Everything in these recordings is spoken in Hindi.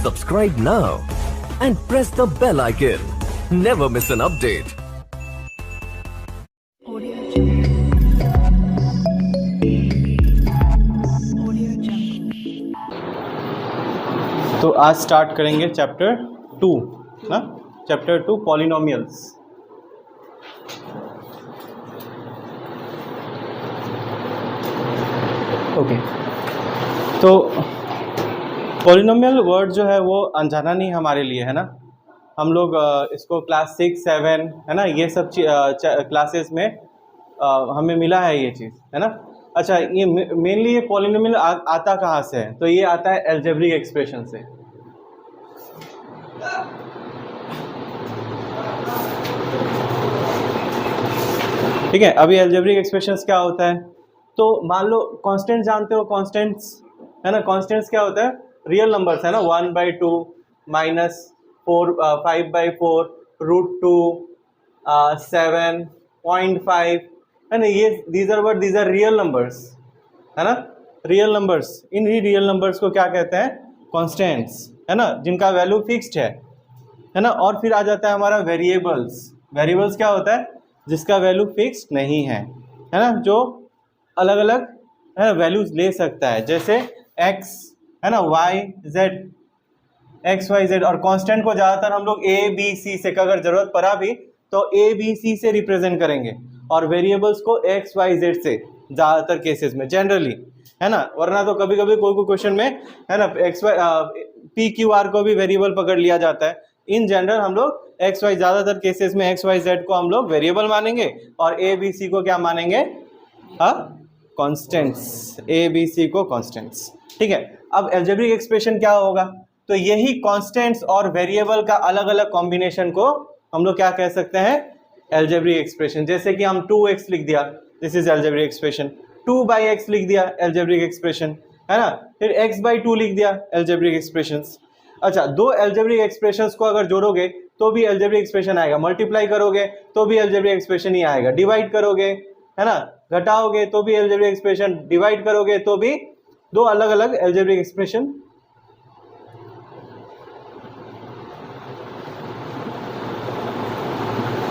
Subscribe now and press the bell icon. Never miss an update. तो आज स्टार्ट करेंगे चैप्टर 2 ना, चैप्टर 2 पॉलिनोमियल्स। ओके, तो पॉलिनोमियल वर्ड जो है वो अनजाना नहीं हमारे लिए, है ना। हम लोग इसको क्लास 6, 7 है ना, ये सब क्लासेस में हमें मिला है ये चीज़, है ना। अच्छा, ये मेनली ये पॉलिनोमियल आता कहाँ से है? तो ये आता है अलजेब्रिक एक्सप्रेशन से। ठीक है, अभी अलजेब्रिक एक्सप्रेशंस क्या होता है? तो मान लो कांस्टेंट जानते हो, कांस्टेंट्स है ना। कांस्टेंट्स क्या होता है? रियल नंबर्स है ना, 1/2 -4 5/4 √2 7.5 है ना। ये दीज आर रियल नंबर्स, है ना। रियल नंबर्स, इन ही रियल नंबर्स को क्या कहते हैं? कांस्टेंट्स, है ना, जिनका वैल्यू फिक्स्ड है ना। और फिर आ जाता है हमारा वेरिएबल्स। वेरिएबल्स क्या होता है? जिसका वैल्यू फिक्स्ड नहीं है ना, जो अलग अलग है ना वैल्यूज ले सकता है, जैसे x है ना, y z, x y z। और कांस्टेंट को ज़्यादातर हम लोग a b c से, अगर जरूरत पड़ा भी तो a b c से रिप्रेजेंट करेंगे, और वेरिएबल्स को x y z से ज़्यादातर केसेस में, जनरली, है ना। वरना तो कभी कभी कोई क्वेश्चन में है ना x y p q r को भी वेरिएबल पकड़ लिया जाता है। इन जनरल हम लोग एक्स वाई, ज़्यादातर केसेस में एक्स वाई जेड को हम लोग वेरिएबल मानेंगे, और ए बी सी को क्या मानेंगे? कॉन्स्टेंट्स। ए बी सी को कॉन्स्टेंट्स। ठीक है, अब अलजेब्रिक एक्सप्रेशन क्या होगा? तो यही कॉन्स्टेंट्स और वेरिएबल का अलग अलग कॉम्बिनेशन को हम लोग क्या कह सकते हैं? Algebraic expression. जैसे कि हम 2x लिख दिया, this is algebraic expression. 2/x लिख दिया, अलजेब्रिक एक्सप्रेशन, है ना। फिर x/2 लिख दिया, अलजेब्रिक एक्सप्रेशन। अच्छा, दो अलजेब्रिक एक्सप्रेशंस को अगर जोड़ोगे तो भी अलजेब्रिक एक्सप्रेशन आएगा, मल्टीप्लाई करोगे तो भी अलजेब्रिक एक्सप्रेशन ही आएगा, डिवाइड करोगे, है ना, घटाओगे तो भी अलजेब्रिक एक्सप्रेशन, डिवाइड करोगे तो भी, दो अलग अलग अलजेब्रिक एक्सप्रेशन।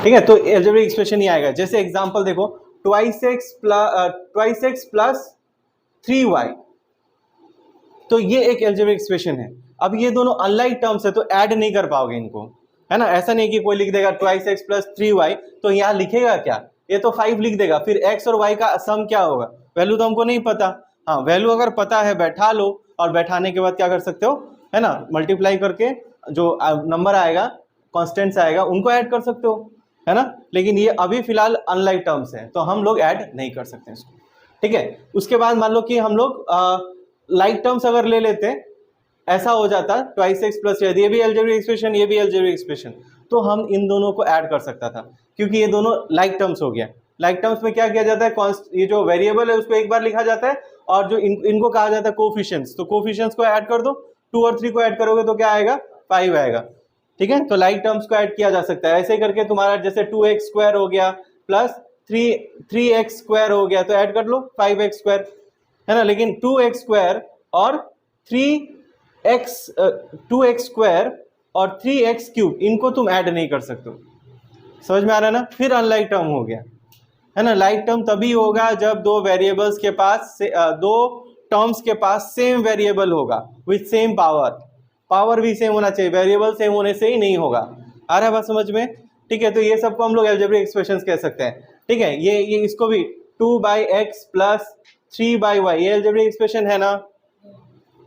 ठीक है, तो अलजेब्रिक एक्सप्रेशन ही आएगा। जैसे एग्जांपल देखो, 2x + 3y, तो ये एक अलजेब्रिक एक्सप्रेशन है। अब ये दोनों अनलाइक टर्म्स है तो ऐड नहीं कर पाओगे इनको, है ना। ऐसा नहीं कि कोई लिख देगा 2x + 3y, तो यहाँ लिखेगा क्या? ये तो 5 लिख देगा। फिर x और y का सम क्या होगा? वैल्यू तो हमको नहीं पता। हाँ, वैल्यू अगर पता है बैठा लो, और बैठाने के बाद क्या कर सकते हो, है ना, मल्टीप्लाई करके जो नंबर आएगा, कॉन्स्टेंट्स आएगा, उनको ऐड कर सकते हो, है ना। लेकिन ये अभी फिलहाल अनलाइक टर्म्स है तो हम लोग ऐड नहीं कर सकते इसको। ठीक है, उसके बाद मान लो कि हम लोग लाइक टर्म्स अगर ले लेते, ऐसा हो जाता 2x + ये भी अलजेब्रिक एक्सप्रेशन, ये भी अलजेब्रिक एक्सप्रेशन, तो हम इन दोनों को ऐड कर सकता था, क्योंकि ये दोनों लाइक टर्म्स हो गया। लाइक टर्म्स में क्या किया जाता है? ये जो वेरिएबल है उसको एक बार लिखा जाता है, और जो इनको कहा जाता है कोफिशिएंट्स, तो कोफिशिएंट्स को ऐड कर दो। 2 और 3 को ऐड करोगे तो क्या आएगा? 5 आएगा। ठीक है, तो लाइक टर्म्स को ऐड किया जा सकता है। ऐसे करके तुम्हारा जैसे 2x² हो गया प्लस 3x² हो गया, तो ऐड कर लो 5x², है ना। लेकिन 2x² और 2x² और 3x³ इनको तुम ऐड नहीं कर सकते। समझ में आ रहा है ना? फिर अनलाइक टर्म हो गया, है ना। लाइक टर्म तभी होगा जब दो वेरिएबल्स के पास दो टर्म्स के पास सेम वेरिएबल होगा विथ सेम पावर। पावर भी सेम होना चाहिए, वेरिएबल सेम होने से ही नहीं होगा। आ रहा है बात समझ में? ठीक है, तो ये सबको हम लोग अलजेब्रिक एक्सप्रेशंस कह सकते हैं। ठीक है, ये इसको भी 2/x + 3/y, ये अलजेब्रिक एक्सप्रेशन है ना?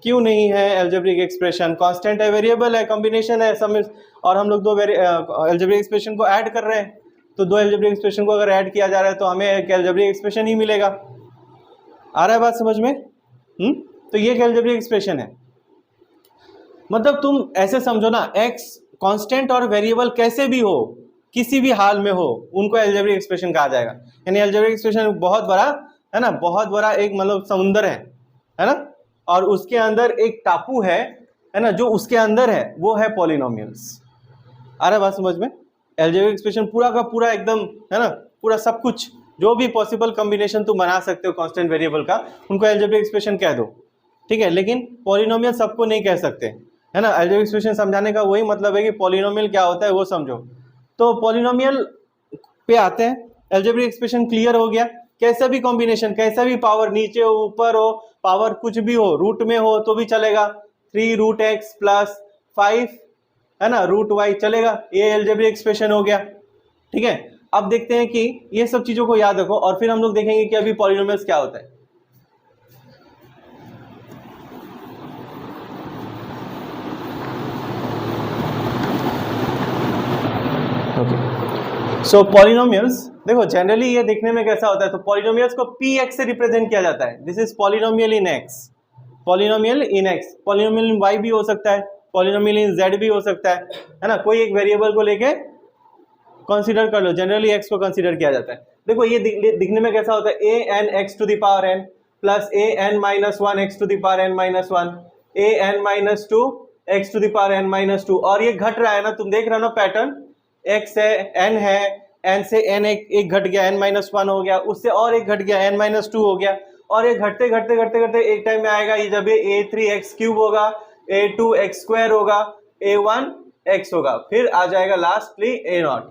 क्यों नहीं है अलजेब्रिक एक्सप्रेशन? कांस्टेंट है, वेरिएबल है, कॉम्बिनेशन है सब, और हम लोग दो अलजेब्रिक एक्सप्रेशन को ऐड कर रहे हैं। तो दो अलजेब्रिक एक्सप्रेशन को अगर ऐड किया जा रहा है तो हमें एक अलजेब्रिक एक्सप्रेशन ही मिलेगा। आ रहा है बात समझ में? तो ये एक अलजेब्रिक एक्सप्रेशन है। मतलब तुम ऐसे समझो ना, x कांस्टेंट और वेरिएबल कैसे भी हो, किसी भी हाल में हो, उनको अलजेब्रिक एक्सप्रेशन कहा जाएगा। यानी अलजेब्रिक एक्सप्रेशन बहुत बड़ा है ना, बहुत बड़ा एक मतलब समुंदर है ना, और उसके अंदर एक टापू है ना, जो उसके अंदर है वो है पॉलिनोमियल्स। आ रहा है बात समझ में? अलजेब्रिक एक्सप्रेशन पूरा का पूरा एकदम, है ना, पूरा सब कुछ, जो भी पॉसिबल कॉम्बिनेशन तुम बना सकते हो कांस्टेंट वेरिएबल का, उनको अलजेब्रिक एक्सप्रेशन कह दो। ठीक है, लेकिन पॉलिनोमियल सबको नहीं कह सकते। है ना। अलजेब्रिक एक्सप्रेशन समझाने का वही मतलब है कि पॉलिनोमियल क्या होता है वो समझो। तो पॉलिनोमियल पे आते हैं। अलजेब्रिक एक्सप्रेशन क्लियर हो गया, कैसा भी कॉम्बिनेशन, कैसा भी पावर, नीचे हो ऊपर हो, पावर कुछ भी हो, रूट में हो तो भी चलेगा, 3√x प्लस 5 है ना √y चलेगा, ये अलजेब्रिक एक्सप्रेशन हो गया। ठीक है, अब देखते हैं कि ये सब चीजों को याद रखो और फिर हम लोग देखेंगे कि अभी पॉलिनोमियल्स क्या होता है। सो पॉलिनोमियल्स देखो जनरली ये देखने में कैसा होता है, तो पॉलिनोमियल्स को px से रिप्रेजेंट किया जाता है। This is polynomial in x, polynomial in x, polynomial in y भी हो सकता है, पॉलिनोमियल इन z भी हो सकता है ना। कोई एक वेरिएबल को लेके कंसीडर कर लो, जनरली x को कंसीडर किया जाता है। देखो ये दिखने में कैसा होता है, a n x to the power n plus a n minus 1 x to the power n minus 1, a n minus 2 x to the power n minus 2, और ये घट रहा है ना, तुम देख रहे हो ना पैटर्न, x है n है, n से n एक घट गया, n माइनस 1 हो गया, उससे और एक घट गया, n माइनस 2 हो गया, और ये घटते घटते घटते घटते एक टाइम में आएगा ये जब ये a3x क्यूब होगा, a2x स्क्वायर होगा, a1x होगा, फिर आ जाएगा लास्टली a0।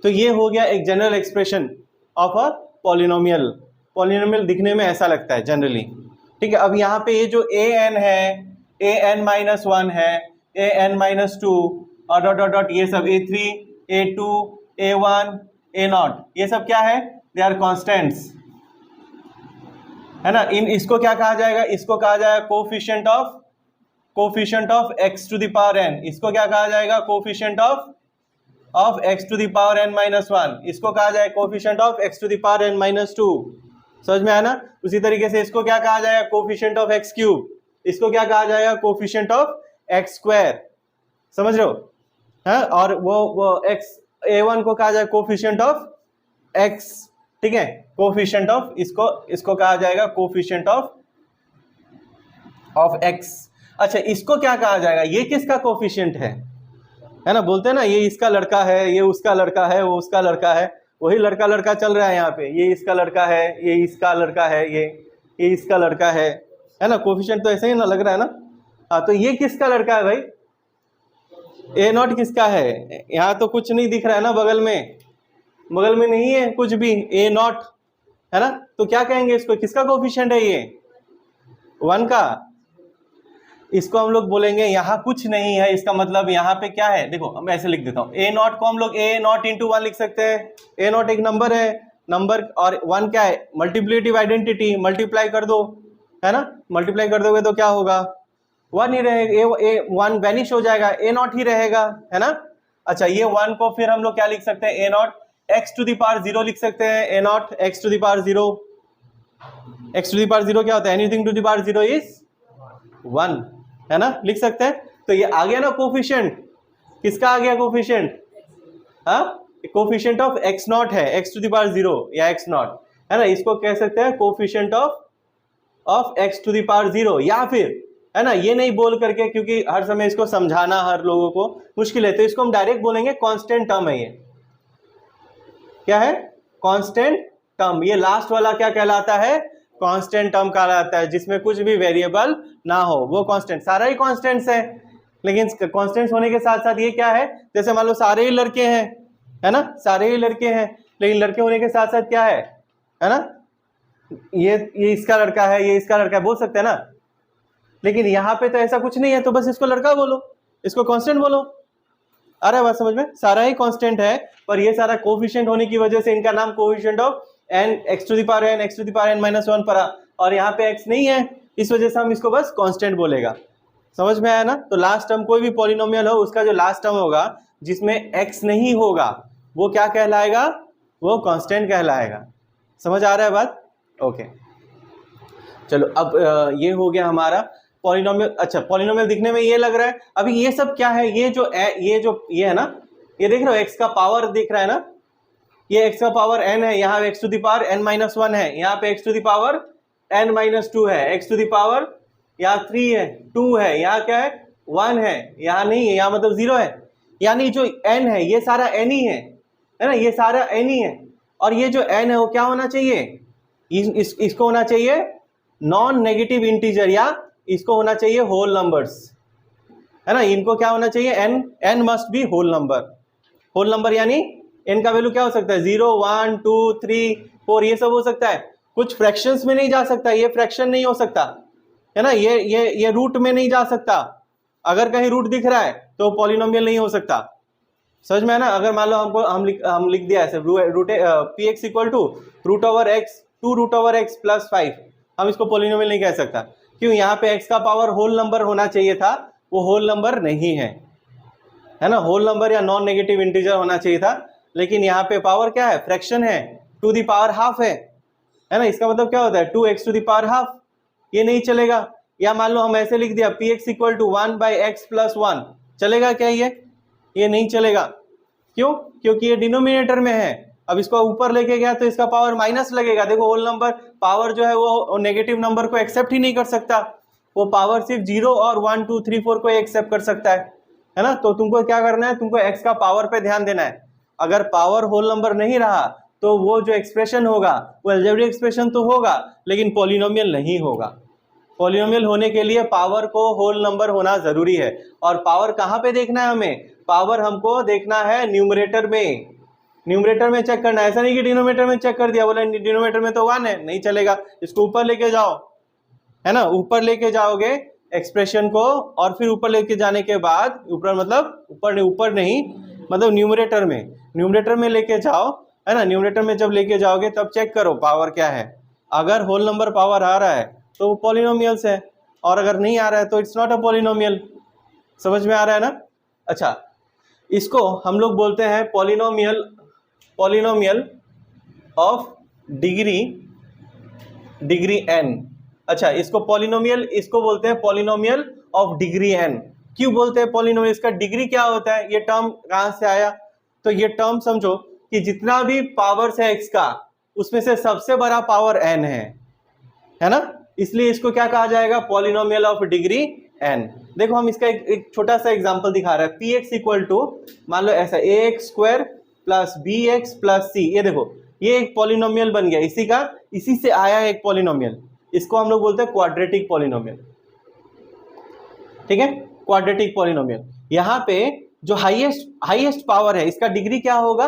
तो ये हो गया एक general expression of a polynomial. Polynomial दिखने में ऐसा लगता है जनरली। ठीक है, अब यहाँ पे ये जो an है, an माइनस 1 है, an माइनस 2 और डॉट डॉट डॉट, ये सब a3 a2 a1 a0, ये सब क्या है, दे आर कॉन्स्टेंट्स है ना। इन इसको क्या कहा जाएगा, इसको कहा जाएगा coefficient of x to the power n, इसको क्या कहा जाएगा, coefficient of x to the power n minus 1, इसको कहा जाएगा coefficient of x to the power n minus 2। समझ में आया ना। उसी तरीके से इसको क्या कहा जाएगा, कोफिशिएंट ऑफ x क्यूब, इसको क्या कहा जाएगा, कोफिशिएंट ऑफ x स्क्वायर। समझ रहे हो, है। और वो x a1 को कहा जाएगा कोफिशिएंट ऑफ x, ठीक है, कोफिशिएंट ऑफ, इसको कहा जाएगा कोफिशिएंट ऑफ x। अच्छा, इसको क्या कहा जाएगा, ये किसका कोफिशिएंट है ना, बोलते हैं ना ये इसका लड़का है, ये उसका लड़का है, वो उसका लड़का है, वही लड़का लड़का चल रहा है यहाँ पे, ये इसका लड़का है, ये इसका लड़का है, ये इसका लड़का है ना। कोफिशिएंट तो ऐसे ही ना लग रहा है ना। हाँ, तो ये किसका लड़का है भाई, a0 किसका है, यहाँ तो कुछ नहीं दिख रहा है ना, बगल में नहीं है कुछ भी, a0 है ना। तो क्या कहेंगे इसको, किसका कोफिशिएंट है, ये 1 का। इसको हम लोग बोलेंगे यहाँ कुछ नहीं है, इसका मतलब यहाँ पे क्या है, देखो मैं ऐसे लिख देता हूँ, a0 को हम लोग a0 इंटू 1 लिख सकते हैं। a0 एक नंबर है, नंबर, और 1 क्या है, मल्टीप्लिकेटिव आइडेंटिटी, मल्टीप्लाई कर दो है ना, मल्टीप्लाई कर दोगे तो क्या होगा, 1 ही रहेगा, 1 वैनिश हो जाएगा, a0 ही रहेगा है ना। अच्छा, ये 1 को फिर हम लोग क्या लिख सकते हैं, a0 x to the power 0 लिख सकते हैं, a0 x to the power 0। x to the power 0 क्या होता है, anything to the power 0 is 1 है ना, लिख सकते हैं। तो ये आ गया ना कोफिशिएंट, किसका आ गया कोफिशिएंट, हाँ, कोफिशिएंट ऑफ x0 है, x टू द पावर 0 या x0 है ना, इसको कह सकते हैं coefficient of x to the power 0, या फिर है ना, ये नहीं बोल करके, क्योंकि हर समय इसको समझाना हर लोगों को मुश्किल है, तो इसको हम डायरेक्ट बोलेंगे कांस्टेंट टर्म है। ये क्या है, कांस्टेंट टर्म। ये लास्ट वाला क्या कहलाता है, कांस्टेंट टर्म कहलाता है, जिसमें कुछ भी वेरिएबल ना हो, वो कांस्टेंट। सारा ही कांस्टेंट्स है, लेकिन कांस्टेंट्स होने के साथ साथ ये क्या है, जैसे मान लो सारे ही लड़के हैं है ना, सारे ही लड़के हैं, लेकिन लड़के होने के साथ साथ क्या है ना, ये इसका लड़का है, ये इसका लड़का है, बोल सकते हैं ना। लेकिन यहाँ पे तो ऐसा कुछ नहीं है, तो बस इसको लड़का बोलो, इसको कांस्टेंट बोलो। आ रहा है बात समझ में, सारा ही कांस्टेंट है, पर ये सारा कोफिशिएंट होने की वजह से इनका नाम coefficient of n, x to the power n, x to the power n minus 1 पड़ा, और यहाँ पे x नहीं है, इस वजह से हम इसको बस कांस्टेंट बोलेगा। समझ में आया ना। तो लास्ट टर्म कोई भी पॉलिनोमियल हो, उसका जो लास्ट टर्म होगा जिसमें x नहीं होगा, वो क्या कहलाएगा, वो कांस्टेंट कहलाएगा। समझ आ रहा है बात, ओके। चलो, अब ये हो गया हमारा पॉलिनोमियल। अच्छा, पॉलिनोमियल दिखने में ये लग रहा है। अभी ये सब क्या है, ये है ना, ये देख रहे हो, x का पावर दिख रहा है ना, ये x का पावर n है, यहाँ x to the power n minus 1 है, यहाँ पे x to the power n minus 2 है, x टू द पावर यहाँ 3 है, 2 है, यहाँ क्या है, 1 है, यहाँ नहीं है, यहाँ मतलब 0 है। यानी जो n है ये सारा n ही है ना, ये सारा n ही है। और ये जो n है वो क्या होना चाहिए, इसको होना चाहिए नॉन नेगेटिव इंटीजर, या इसको होना चाहिए होल नंबर्स। है ना, इनको क्या होना चाहिए, n must be whole number यानी n का वैल्यू क्या हो सकता है, 0 1 2 3 4 ये सब हो सकता है, कुछ फ्रैक्शंस में नहीं जा सकता, ये फ्रैक्शन नहीं हो सकता, है ना, ये रूट में नहीं जा सकता, अगर कहीं रूट दिख रहा है तो पॉलिनोमियल नहीं हो सकता, समझ में है ना। अगर मान लो हमको हम लिख दिया ऐसे root p x equal to root over x 2 root over x plus 5, हम इसको पॉलिनोमियल नहीं कह सकता, क्यों, यहाँ पे x का पावर होल नंबर होना चाहिए था, वो होल नंबर नहीं है, है ना, होल नंबर या नॉन नेगेटिव इंटीजर होना चाहिए था, लेकिन यहाँ पे पावर क्या है, फ्रैक्शन है, टू दी पावर हाफ है ना, इसका मतलब क्या होता है 2x to the power half, ये नहीं चलेगा। या मान लो हम ऐसे लिख दिया p x equal to 1 by x plus 1, चलेगा क्या, ये नहीं चलेगा, क्यों, क्योंकि ये डिनोमिनेटर में है, अब इसको ऊपर लेके गया तो इसका पावर माइनस लगेगा, देखो होल नंबर पावर जो है वो नेगेटिव नंबर को एक्सेप्ट ही नहीं कर सकता, वो पावर सिर्फ 0 और 1 2 3 4 को एक्सेप्ट कर सकता है ना। तो तुमको क्या करना है, तुमको x का पावर पे ध्यान देना है, अगर पावर होल नंबर नहीं रहा तो वो जो एक्सप्रेशन होगा वो अलजेब्रिक एक्सप्रेशन तो होगा लेकिन पॉलिनोमियल नहीं होगा। पॉलिनोमियल होने के लिए पावर को होल नंबर होना जरूरी है, और पावर कहाँ पे देखना है हमें, पावर हमको देखना है न्यूमरेटर में चेक करना है, ऐसा नहीं कि डिनोमिनेटर में चेक कर दिया, बोला डिनोमिनेटर में तो 1 है, नहीं चलेगा, इसको ऊपर लेके जाओ, है ना, ऊपर लेके जाओगे एक्सप्रेशन को, और फिर ऊपर लेके जाने के बाद ऊपर मतलब ऊपर नहीं मतलब न्यूमरेटर में लेके जाओ, है ना, न्यूमरेटर में जब लेके जाओगे तब चेक करो पावर क्या है, अगर होल नंबर पावर आ रहा है तो वो पॉलिनोमियल्स है, और अगर नहीं आ रहा है तो इट्स नॉट अ पॉलिनोमियल, समझ में आ रहा है ना। अच्छा, इसको हम लोग बोलते हैं पॉलिनोमियल ऑफ डिग्री n। अच्छा, इसको बोलते हैं पॉलिनोमियल ऑफ डिग्री n। क्यों बोलते हैं पॉलिनोमियल, इसका डिग्री क्या होता है, ये टर्म कहां से आया, तो ये टर्म समझो कि जितना भी पावर्स है x का उसमें से सबसे बड़ा पावर n है ना, इसलिए इसको क्या कहा जाएगा, पॉलिनोमियल ऑफ डिग्री n। देखो हम इसका एक छोटा सा एग्जांपल दिखा रहे हैं, पी एक्स इक्वल टू मान लो ऐसा ax square plus b x plus c, ये देखो ये एक पॉलिनोमियल बन गया, इसी से आया एक पॉलिनोमियल, इसको हम लोग बोलते हैं क्वाड्रेटिक पॉलिनोमियल, ठीक है, क्वाड्रेटिक पॉलिनोमियल। यहाँ पे जो हाईएस्ट पावर है इसका डिग्री क्या होगा,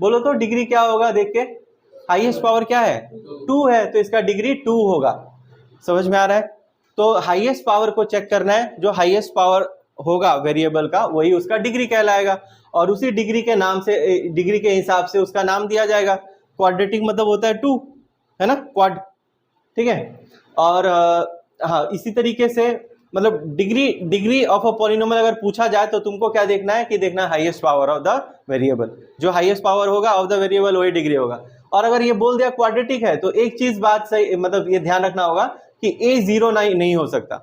बोलो तो डिग्री क्या होगा, देख के, हाईएस्ट पावर क्या है 2 है, तो इसका डिग्री 2 होगा, समझ में आ रहा है। तो हाईएस्ट पावर को चेक करना है, जो हाईएस्ट पावर होगा वेरिएबल का वही उसका डिग्री कहलाएगा, और उसी डिग्री के नाम से, डिग्री के हिसाब से उसका नाम दिया जाएगा, क्वाड्रेटिक मतलब होता है 2, है ना, क्वाड, ठीक है। और हाँ, इसी तरीके से मतलब डिग्री ऑफ अ पॉलिनोमियल अगर पूछा जाए तो तुमको क्या देखना है कि देखना highest power of the variable, जो हाईएस्ट पावर होगा ऑफ द वेरिएबल वही डिग्री होगा। और अगर ये बोल दिया क्वाड्रेटिक है तो एक चीज बात सही, मतलब ये ध्यान रखना होगा कि a 0 नहीं हो सकता,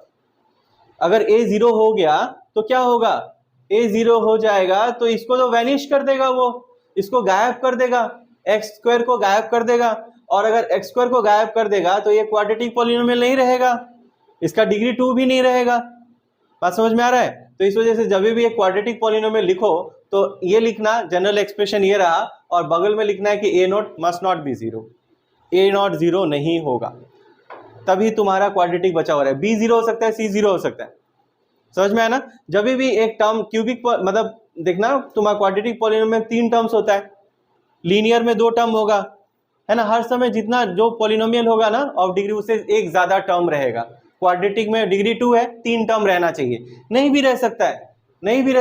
अगर a 0 हो गया तो क्या होगा, a 0 हो जाएगा तो इसको तो वैनिश कर देगा, वो इसको गायब कर देगा, x स्क्वायर को गायब कर देगा, और अगर x स्क्वायर को गायब कर देगा तो ये क्वाड्रेटिक पॉलिनोमियल नहीं रहेगा, इसका डिग्री 2 भी नहीं रहेगा, बात समझ में आ रहा है। तो इस वजह से जब भी एक क्वाड्रेटिक पॉलिनोमियल लिखो तो ये लिखना, जनरल एक्सप्रेशन ये रहा, और बगल में लिखना है कि a not must not be 0, a not 0 नहीं होगा, तभी तुम्हारा क्वाड्रेटिक बचा हो रहा है, b 0 हो सकता है, c 0 हो सकता है, समझ में आया ना। जब भी एक टर्म क्यूबिक मतलब देखना, तुम्हारा क्वाड्रेटिक पॉलिनोमियल में 3 टर्म्स होता है, लीनियर में 2 टर्म होगा, है ना, हर समय जितना जो पॉलिनोमियल होगा ना ऑफ डिग्री उससे एक ज्यादा टर्म रहेगा, क्वाड्रेटिक में डिग्री 2 है, 3 टर्म रहना चाहिए, नहीं भी रह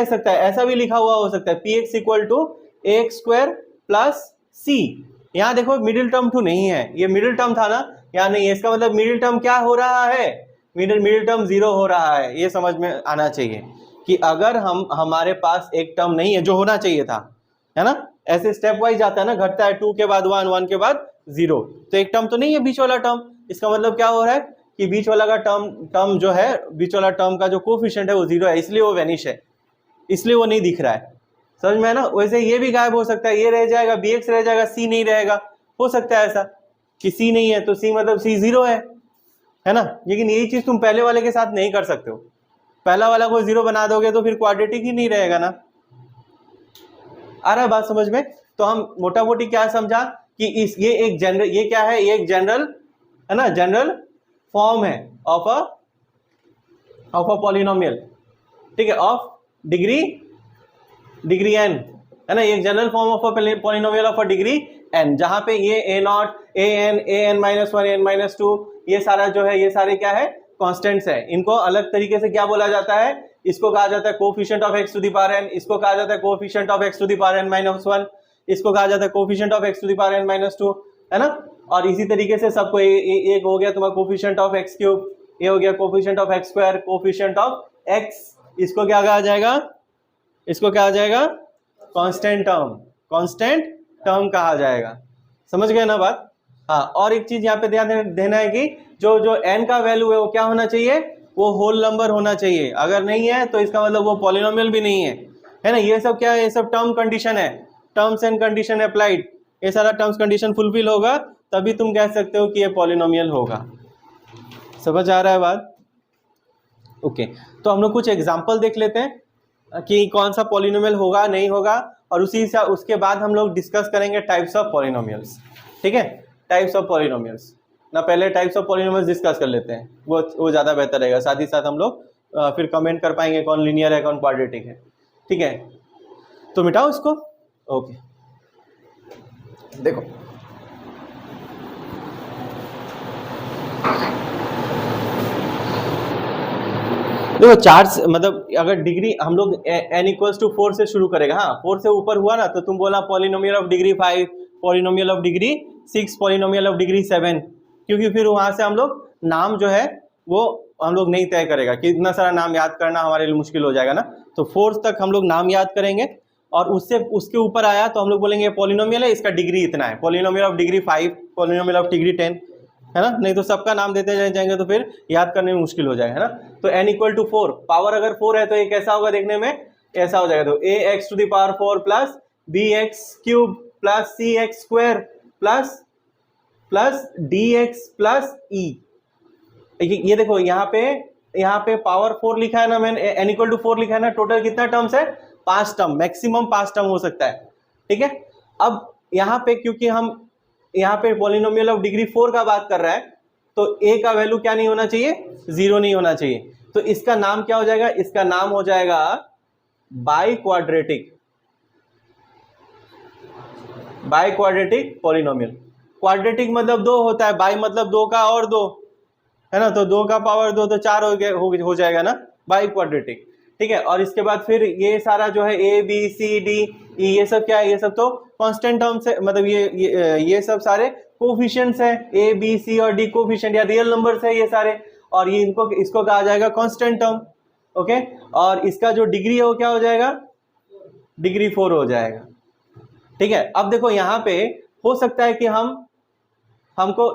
सकता है, ऐसा भी लिखा हुआ हो सकता है, p x equal to x square plus c, यहाँ देखो मिडिल टर्म 2 नहीं है, ये मिडिल टर्म था ना, यहाँ नहीं है, इसका मतलब मिडिल टर्म क्या हो रहा है, मिडिल टर्म 0 हो रहा है, ये समझ में आना चाहिए कि अगर हमारे पास एक टर्म नहीं है जो होना चाहिए था, है ना, ऐसे स्टेप वाइज आता है ना, घटता है 2 के बाद 1, 1 के बाद 0, तो एक टर्म तो नहीं है बीच वाला टर्म, इसका मतलब क्या हो रहा है कि बीच वाला का टर्म जो है, बीच वाला टर्म का जो कोफिशिएंट है वो 0 है, इसलिए वो वैनिश है, इसलिए वो नहीं दिख रहा है, समझ में है ना। वैसे ये भी गायब हो सकता है, ये रह जाएगा, bx रह जाएगा, c नहीं रहेगा, हो सकता है ऐसा कि c नहीं है तो c मतलब c 0 है ना, लेकिन यही चीज तुम पहले वाले के साथ नहीं कर सकते हो, पहला वाला को 0 बना दोगे तो फिर क्वाड्रेटिक ही नहीं रहेगा ना, आ रहा है बात समझ में। तो हम मोटा मोटी क्या समझा कि ये एक जनरल, ये क्या है, ये एक जनरल है ना, जनरल फॉर्म है ऑफ अ पॉलिनोमियल, ठीक है, ऑफ डिग्री n, है ना, ये general form of a polynomial of a degree n, जहां पे ये a0, an -1, n-2 ये सारा जो है, ये सारे क्या है, कॉन्स्टेंट्स है। इनको अलग तरीके से क्या बोला जाता है, इसको कहा जाता है coefficient of x to the power n, इसको कहा जाता है coefficient of x to the power n-1, इसको कहा जाता है coefficient of x to the power n-2, है ना। और इसी तरीके से सबको एक हो गया तुम्हारा कोफिशिएंट ऑफ x क्यूब, ये हो गया coefficient of x square, coefficient of x, इसको क्या कहा जाएगा, इसको क्या आ जाएगा, कांस्टेंट टर्म कहा जाएगा। समझ गए ना बात। हाँ, और एक चीज यहाँ पे ध्यान देना है कि जो n का वैल्यू है वो क्या होना चाहिए, वो होल नंबर होना चाहिए। अगर नहीं है तो इसका मतलब वो पॉलिनोमियल भी नहीं है ना। ये सब क्या है, ये सब टर्म कंडीशन है, टर्म्स एंड कंडीशन अप्लाइड। ये सारा टर्म्स कंडीशन फुलफिल होगा तभी तुम कह सकते हो कि ये पॉलिनोमियल होगा। समझ आ रहा है बात। ओके, तो हम लोग कुछ एग्जाम्पल देख लेते हैं कि कौन सा पॉलिनोमियल होगा नहीं होगा, और उसके बाद हम लोग डिस्कस करेंगे टाइप्स ऑफ पॉलिनोमियल्स। ठीक है, टाइप्स ऑफ पॉलिनोमियल्स ना, पहले टाइप्स ऑफ पॉलिनोमियल्स डिस्कस कर लेते हैं, वो ज़्यादा बेहतर रहेगा। साथ ही साथ हम लोग फिर कमेंट कर पाएंगे कौन लीनियर है कौन क्वाड्रेटिक है। ठीक है, तो मिटाओ इसको। ओके, देखो चार्ज, मतलब अगर डिग्री हम लोग n = 4 से शुरू करेगा। हाँ, 4 से ऊपर हुआ ना तो तुम बोला polynomial of degree 5, polynomial of degree 6, polynomial of degree 7, क्योंकि फिर वहां से हम लोग नाम जो है वो हम लोग नहीं तय करेगा कि इतना सारा नाम याद करना हमारे लिए मुश्किल हो जाएगा ना। तो 4 तक हम लोग नाम याद करेंगे, और उसके ऊपर आया तो हम लोग बोलेंगे पॉलिनोमियल है, इसका डिग्री इतना है, polynomial of degree 5, polynomial of degree 10, है ना। नहीं तो सबका नाम देते जाएंगे तो फिर याद करने में मुश्किल हो जाएगा, है ना। तो n = 4, पावर अगर 4 है तो ये कैसा होगा देखने में, ऐसा हो जाएगा। तो ax⁴ plus bx³ plus cx² plus dx plus e। ये देखो यहाँ पे पावर 4 लिखा है ना, मैंने n = 4 लिखा है ना। टोटल कितना टर्म्स है, 5 टर्म, मैक्सिमम 5 टर्म हो सकता है। ठीक है, अब यहाँ पे क्योंकि हम यहाँ पे पॉलिनोमियल ऑफ डिग्री 4 का बात कर रहा है तो a का वैल्यू क्या नहीं होना चाहिए, 0 नहीं होना चाहिए। तो इसका नाम क्या हो जाएगा, इसका नाम हो जाएगा बाई क्वाड्रेटिक पॉलिनोमियल। क्वाड्रेटिक मतलब 2 होता है, बाई मतलब 2 का और 2, है ना। तो 2 का पावर 2 तो 4 हो जाएगा ना, बाई क्वाड्रेटिक। ठीक है, और इसके बाद फिर ये सारा जो है a b c d e ये सब क्या है, ये सब तो कांस्टेंट टर्म्स है, मतलब ये सब सारे कोफिशिएंट्स है, a b c और d कोफिशिएंट या रियल नंबर्स है ये सारे, और ये इसको कहा जाएगा कांस्टेंट टर्म। ओके, और इसका जो डिग्री है वो क्या हो जाएगा, डिग्री 4 हो जाएगा। ठीक है, अब देखो यहाँ पे हो सकता है कि हमको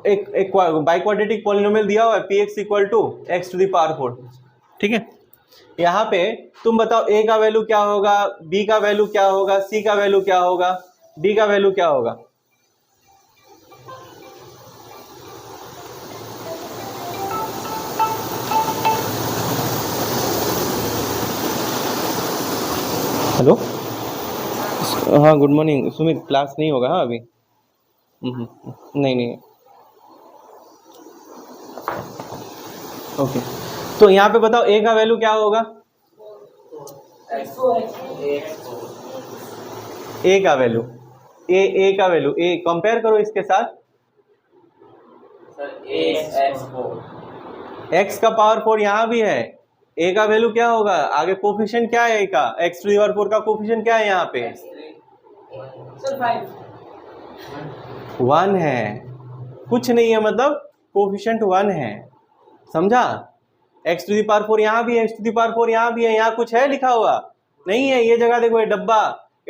एक बाई क्वाड्रेटिक पॉलिनोमियल दिया हुआ है px = x⁴। ठीक है, यहाँ पे तुम बताओ a का वैल्यू क्या होगा, b का वैल्यू क्या होगा, c का वैल्यू क्या होगा, d का वैल्यू क्या होगा। हेलो, हाँ गुड मॉर्निंग सुमित, क्लास नहीं होगा हाँ अभी। नहीं ओके, तो यहाँ पे बताओ a का वैल्यू क्या होगा, a का वैल्यू a कंपेयर करो इसके साथ, x का पावर 4 यहाँ भी है, a का वैल्यू क्या होगा, आगे कोफिशिएंट क्या है a का, x⁴ का कोफिशिएंट क्या है यहाँ पे, 1 है, कुछ नहीं है, मतलब कोफिशिएंट 1 है, समझा। x⁴ यहाँ भी है, x⁴ यहाँ भी है, यहाँ कुछ है लिखा हुआ नहीं है। ये जगह देखो, ये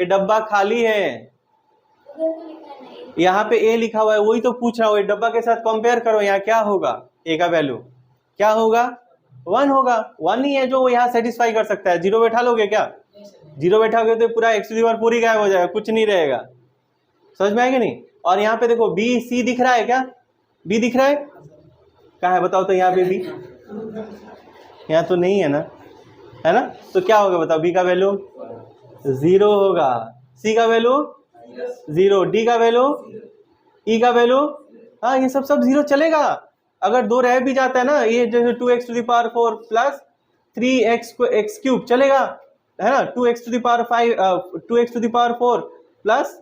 डब्बा खाली है, यहाँ पे a लिखा हुआ है, वही तो पूछ रहा हूँ। ये डब्बा के साथ कंपेयर करो, यहाँ क्या होगा, a का वैल्यू क्या होगा, 1 होगा। 1 ही है जो यहाँ सेटिस्फाई कर सकता है। 0 बैठा लोगे क्या, 0 बैठाओगे तो पूरा x⁴ ही गायब हो जाएगा, कुछ नहीं रहेगा। समझ में आएगा नहीं। और यहाँ पे देखो b c दिख रहा है क्या, b दिख रहा है, कहाँ है बताओ तो, यहाँ पे b, यहाँ तो नहीं है ना, है ना। तो क्या होगा बताओ, b का वैल्यू 0 होगा, c का वैल्यू 0, d का वैल्यू, e का वैल्यू, हाँ ये सब 0 चलेगा। अगर 2 रह भी जाता है ना, ये जैसे 2x⁴ प्लस 3x क्यूब चलेगा, है ना, 2x to the power 5 2x to the power 4 plus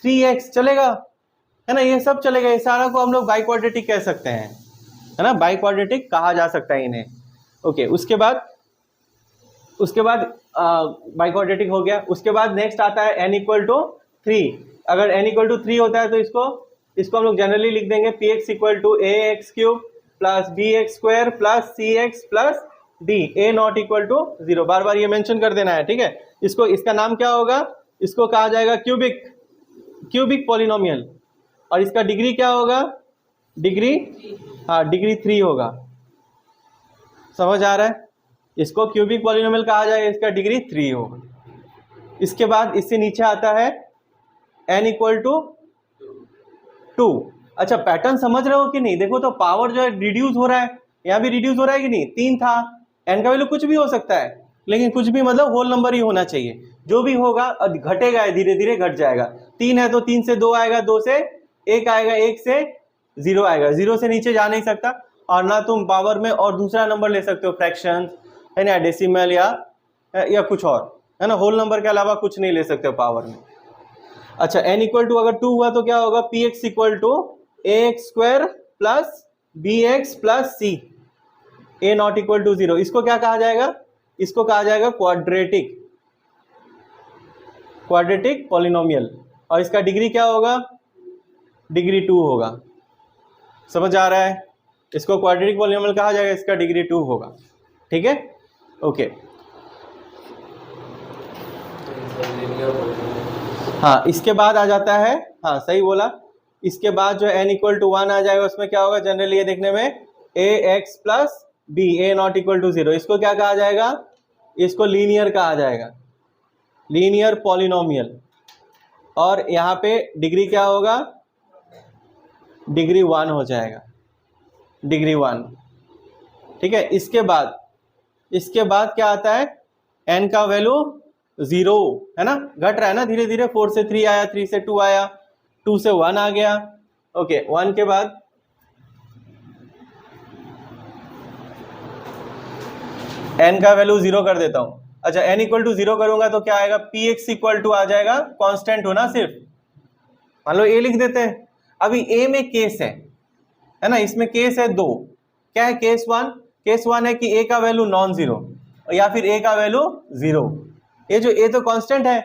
3x चलेगा, है ना, ये सब चलेगा। ये सारा को हम लोग बाई क्वाड्रेटिक कह सकते हैं, है ना, बाई क्वाड्रेटिक कहा जा सकता है इन्हें। ओके, उसके बाद बाई क्वाड्रेटिक हो गया। उसके बाद नेक्स्ट आता है n इक्वल टू 3। अगर n इक्वल टू 3 होता है तो इसको हम लोग जनरली लिख देंगे px equal to ax cube plus bx square plus cx plus d, a not equal to 0। बार बार ये मेंशन कर देना है, ठीक है। इसका नाम क्या होगा, इसको कहा जाएगा क्यूबिक पॉलिनोमियल, और इसका डिग्री क्या होगा, डिग्री 3 होगा। समझ आ रहा है, इसको क्यूबिक पॉलिनोमियल कहा जाएगा, इसका डिग्री 3 होगा। इसके बाद इससे नीचे आता है n इक्वल टू 2। अच्छा, पैटर्न समझ रहे हो कि नहीं? देखो तो पावर जो है रिड्यूस हो रहा है, यहाँ भी रिड्यूस हो रहा है कि नहीं, 3 था, n का वैल्यू कुछ भी हो सकता है, लेकिन कुछ भी मतलब होल नंबर ही होना चाहिए। जो भी होगा घटेगा, धीरे धीरे घट जाएगा। 3 है तो 3 से 2 आएगा, 2 से 1 आएगा, 1 से 0 आएगा, 0 से नीचे जा नहीं सकता। और ना तुम पावर में और दूसरा नंबर ले सकते हो, फ्रैक्शन है ना, डेसिमल या कुछ और, है ना, होल नंबर के अलावा कुछ नहीं ले सकते हो पावर में। अच्छा, n इक्वल टू अगर 2 हुआ तो क्या होगा, px equal to ax square plus bx plus c, a not equal to 0। इसको क्या कहा जाएगा, इसको कहा जाएगा क्वाड्रेटिक पॉलिनोमियल, और इसका डिग्री क्या होगा, डिग्री 2 होगा। समझ आ रहा है, इसको क्वाड्रेटिक पॉलिनोमियल कहा जाएगा, इसका डिग्री 2 होगा, ठीक है। ओके, हाँ, इसके बाद आ जाता है, हाँ सही बोला, इसके बाद जो n इक्वल टू 1 आ जाएगा, उसमें क्या होगा, जनरली ये देखने में ax plus b, a not equal to 0। इसको क्या कहा जाएगा, इसको लीनियर कहा जाएगा, लीनियर पॉलिनोमियल, और यहाँ पे डिग्री क्या होगा, डिग्री 1 हो जाएगा, डिग्री 1, ठीक है। इसके बाद क्या आता है, n का वैल्यू 0, है ना, घट रहा है ना धीरे धीरे, 4 से 3 आया, 3 से 2 आया, 2 से 1 आ गया। ओके, 1 के बाद n का वैल्यू 0 कर देता हूं। अच्छा, n इक्वल टू 0 करूंगा तो क्या आएगा, px इक्वल टू आ जाएगा, कांस्टेंट होना सिर्फ, मान लो a लिख देते हैं। अभी a में केस है ना, इसमें केस है 2। क्या है केस 1? केस 1 है कि a का वैल्यू नॉन जीरो या फिर a का वैल्यू 0। ये जो a तो कांस्टेंट है,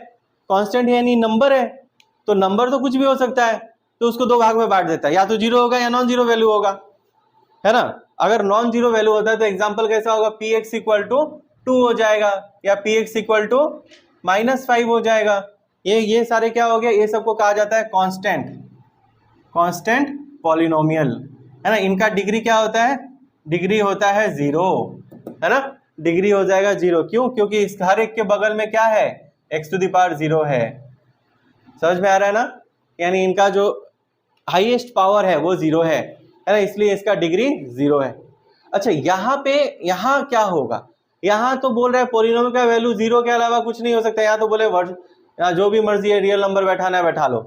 कांस्टेंट यानी नंबर है, तो नंबर तो कुछ भी हो सकता है, तो उसको 2 भाग में बांट देता है, या तो 0 होगा या नॉन जीरो वैल्यू होगा, है ना। अगर नॉन जीरो वैल्यू होता है तो एग्जांपल कैसा होगा, px इक्वल टू 2 हो जाएगा, या px इक्वल टू -5 हो जाएगा। ये सारे क्या हो गया, ये सबको कहा जाता है कांस्टेंट पॉलिनोमियल, है ना। इनका डिग्री क्या होता है, डिग्री होता है 0, है ना, डिग्री हो जाएगा 0। क्यों? क्योंकि इस हर एक के बगल में क्या है, x टू द पावर 0 है। समझ में आ रहा है ना, यानी इनका जो हाईएस्ट पावर है वो 0 है ना, इसलिए इसका डिग्री 0 है। अच्छा, यहाँ क्या होगा, यहाँ तो बोल रहा है पॉलिनोमियल का वैल्यू 0 के अलावा कुछ नहीं हो सकता। यहाँ तो बोले जो भी मर्जी है रियल नंबर बैठाना है बैठा लो,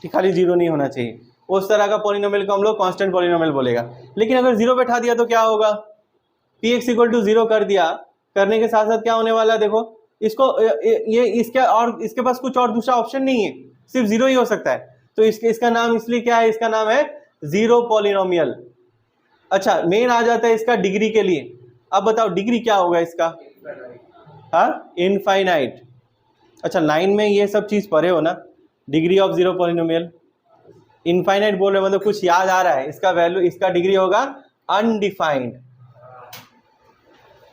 ठीक, खाली 0 नहीं होना चाहिए। उस तरह का पॉलिनोमियल को हम लोग कांस्टेंट पॉलिनोमियल बोलेगा। लेकिन अगर 0 बैठा दिया तो क्या होगा, px इक्वल टू 0 कर दिया, करने के साथ साथ क्या होने वाला है, देखो इसको इसके पास कुछ और दूसरा ऑप्शन नहीं है, सिर्फ 0 ही हो सकता है, तो इसका नाम इसलिए क्या है, इसका नाम है 0 पॉलिनोमियल। अच्छा, मेन आ जाता है इसका डिग्री के लिए। अब बताओ डिग्री क्या होगा इसका, हाँ, इनफाइनाइट। अच्छा, 9 में ये सब चीज पढ़े हो ना, डिग्री ऑफ 0 पॉलिनोमियल, इनफाइनाइट बोल रहे मतलब कुछ याद आ रहा है, इसका वैल्यू, इसका डिग्री होगा अनडिफाइंड,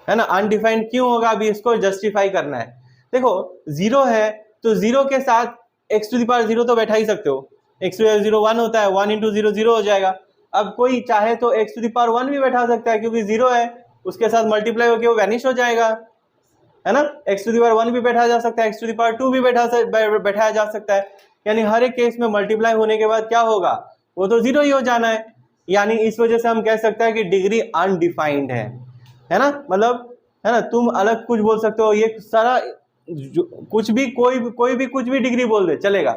है ना। अनडिफाइंड क्यों होगा, अभी इसको जस्टिफाई करना है। देखो 0 है तो 0 के साथ x टू द पावर 0 तो बैठा ही सकते हो, x टू द पावर 0 1 होता है, 1 इंटू 0 0 हो जाएगा। अब कोई चाहे तो x टू द पावर 1 भी बैठा सकता है, क्योंकि 0 है, उसके साथ मल्टीप्लाई होकर वो वैनिश हो जाएगा, है ना। x टू द पावर 1 भी बैठा जा सकता है, x टू द पावर 2 भी बैठाया जा सकता है, यानी हर एक केस में मल्टीप्लाई होने के बाद क्या होगा, वो तो 0 ही हो जाना है। यानी इस वजह से हम कह सकते हैं कि डिग्री अनडिफाइंड है ना, मतलब, है ना। तुम अलग कुछ बोल सकते हो, ये सारा कुछ भी कोई भी कुछ भी डिग्री बोल दे चलेगा,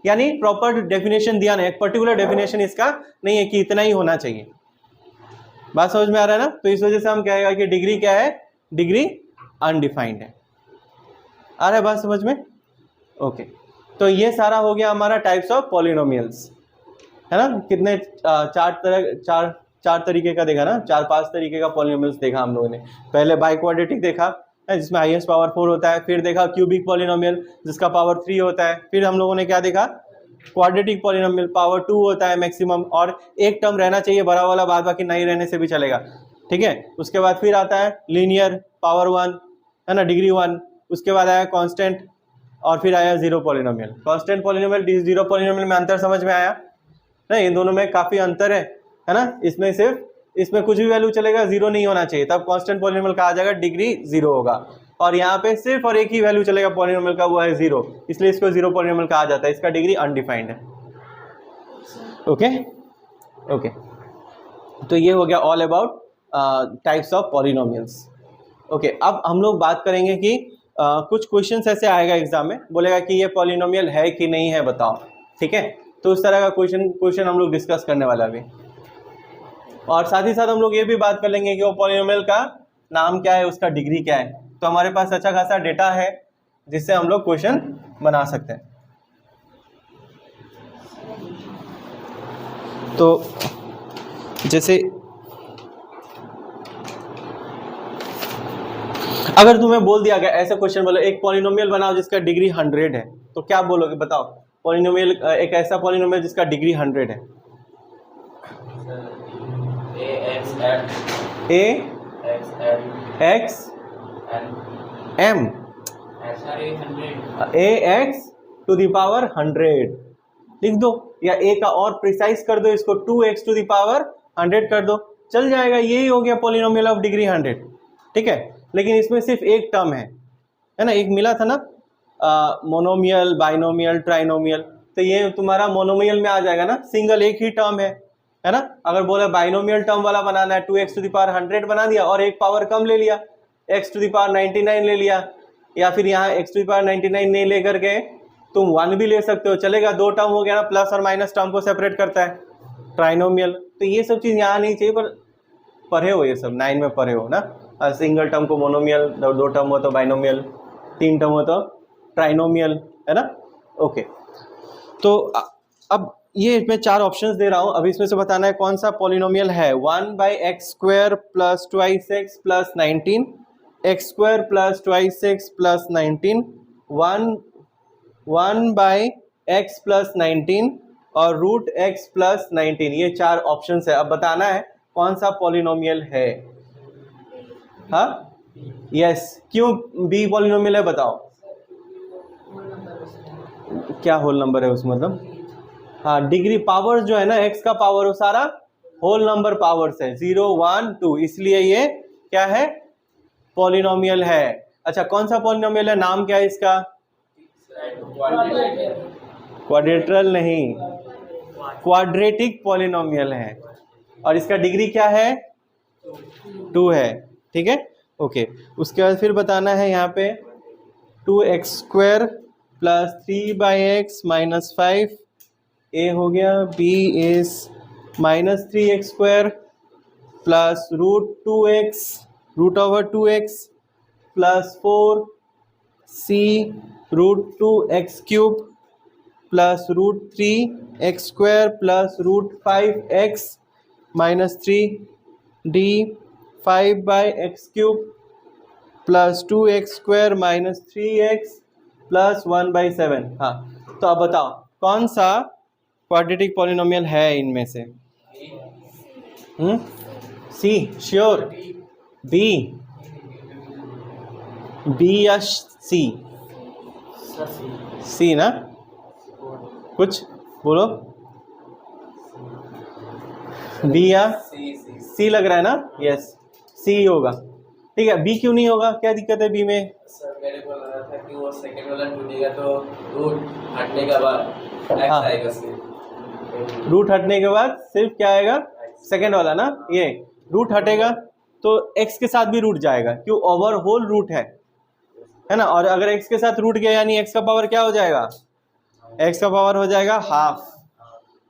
यानी प्रॉपर डेफिनेशन दिया नहीं, एक पर्टिकुलर डेफिनेशन इसका नहीं है कि इतना ही होना चाहिए। बात समझ में आ रहा है ना। तो इस वजह से हम कहेगा कि डिग्री क्या है, डिग्री अनडिफाइंड है। आ रहा है बात समझ में? ओके, तो ये सारा हो गया हमारा टाइप्स ऑफ पॉलिनोमियल्स, है ना। कितने चार तरीके का देखा ना, 4-5 तरीके का पॉलिनोमियल्स देखा हम लोगों ने। पहले बाई क्वाड्रेटिक देखा जिसमें हाईएस्ट पावर 4 होता है, फिर देखा क्यूबिक पॉलिनोमियल जिसका पावर 3 होता है, फिर हम लोगों ने क्या देखा, क्वाड्रेटिक पॉलिनोमियल पावर 2 होता है मैक्सिमम, और एक टर्म रहना चाहिए बड़ा वाला, बाद बाकी नहीं रहने से भी चलेगा, ठीक है। उसके बाद फिर आता है लीनियर पावर 1, है ना, डिग्री 1। उसके बाद आया कांस्टेंट, और फिर आया zero polynomial. Constant polynomial zero polynomial में अंतर समझ में आया ना? इन दोनों में काफी अंतर है ना। इसमें सिर्फ इसमें कुछ भी वैल्यू चलेगा, जीरो नहीं होना चाहिए, तब कांस्टेंट पॉलिनोमियल कहा जाएगा, डिग्री जीरो होगा। और यहाँ पे सिर्फ और एक ही वैल्यू चलेगा पॉलिनोमियल का, वो है जीरो, इसलिए इसको जीरो पॉलिनोमियल कहा जाता है, इसका डिग्री अनडिफाइंड है। ओके ओके, तो ये हो गया all about types of polynomials. Okay, अब हम लोग बात करेंगे कि कुछ क्वेश्चंस ऐसे आएगा एग्जाम में, बोलेगा कि ये पॉलिनोमियल है कि नहीं है बताओ, ठीक है। तो उस तरह का क्वेश्चन हम लोग डिस्कस करने वाला अभी, और साथ ही साथ हम लोग ये भी बात कर लेंगे कि वो पॉलिनोमियल का नाम क्या है, उसका डिग्री क्या है। तो हमारे पास अच्छा खासा डेटा है जिससे हम लोग क्वेश्चन बना सकते हैं। तो जैसे अगर तुम्हें बोल दिया गया ऐसा क्वेश्चन, बोलो एक पॉलिनोमियल बनाओ जिसका डिग्री 100 है, तो क्या बोलोगे बताओ? पॉलिनोमियल, एक ऐसा पॉलिनोमियल जिसका डिग्री 100 है। ax टू द पावर 100 लिख दो, या a का और प्रिसाइज कर दो, इसको 2x टू द पावर 100 कर दो, चल जाएगा। यही हो गया पॉलिनोमियल ऑफ डिग्री 100, ठीक है। लेकिन इसमें सिर्फ एक टर्म है ना, एक मिला था ना, मोनोमियल, बाइनोमियल, ट्राइनोमियल, तो ये तुम्हारा मोनोमियल में आ जाएगा ना, सिंगल एक ही टर्म है ना। अगर बोला बाइनोमियल टर्म वाला बनाना है, 2x टू द पावर 100 बना दिया और एक पावर कम ले लिया, x टू द पावर 99 ले लिया, या फिर यहाँ x टू द पावर 99 नहीं लेकर के तुम 1 भी ले सकते हो, चलेगा। दो टर्म हो गया ना, प्लस और माइनस टर्म को सेपरेट करता है ट्राइनोमियल। तो ये सब चीज़ यहाँ नहीं चाहिए, पर पढ़े हो ये सब, 9 में पढ़े हो ना। सिंगल टर्म को मोनोमियल, दो टर्म हो तो बाइनोमियल, 3 टर्म हो तो ट्राइनोमियल, है ना। ओके, तो अब ये मैं 4 ऑप्शंस दे रहा हूँ, अभी इसमें से बताना है कौन सा पॉलिनोमियल है। 1/x² plus 2x plus 19, x² plus 2x plus 19, 1/x plus 19 और √x प्लस 19। ये 4 ऑप्शंस है। अब बताना है कौन सा पॉलिनोमियल है। हाँ, यस, क्यों बी पॉलिनोमियल है बताओ? क्या होल नंबर है उस, मतलब? हाँ, डिग्री पावर जो है ना, x का पावर वो सारा होल नंबर पावर्स है, 0, 1, 2, इसलिए ये क्या है, पॉलिनोमियल है। अच्छा, कौन सा पॉलिनोमियल है, नाम क्या है इसका? क्वाड्रेटरल नहीं, क्वाड्रेटिक पॉलिनोमियल है, और इसका डिग्री क्या है? 2 है, ठीक है। ओके, उसके बाद फिर बताना है यहाँ पे 2x² plus 3/x minus 5, a हो गया, b is minus 3x² plus √2x √2x plus 4, c √2x³ plus √3x² plus √5x minus 3, d 5/x³ plus 2x² minus 3x plus 1/7। हाँ, तो अब बताओ कौन सा क्वाड्रेटिक पॉलिनोमियल है इनमें से? सी श्योर? बी या सी? सी ना, कुछ बोलो। बी या सी लग रहा है ना? यस, सी होगा, ठीक है। बी क्यों नहीं होगा, क्या दिक्कत है बी में? सर मेरे को लग रहा था कि वो सेकंड वाला टूटेगा तो रूट हटने के बाद x आएगा सिर्फ। रूट हटने के बाद सिर्फ क्या आएगा? सेकंड वाला ना, ये रूट हटेगा तो x के साथ भी रूट जाएगा, क्यों? ओवर होल रूट है ना। और अगर x के साथ रूट गया यानी x का पावर क्या हो जाएगा? x का पावर हो जाएगा हाफ,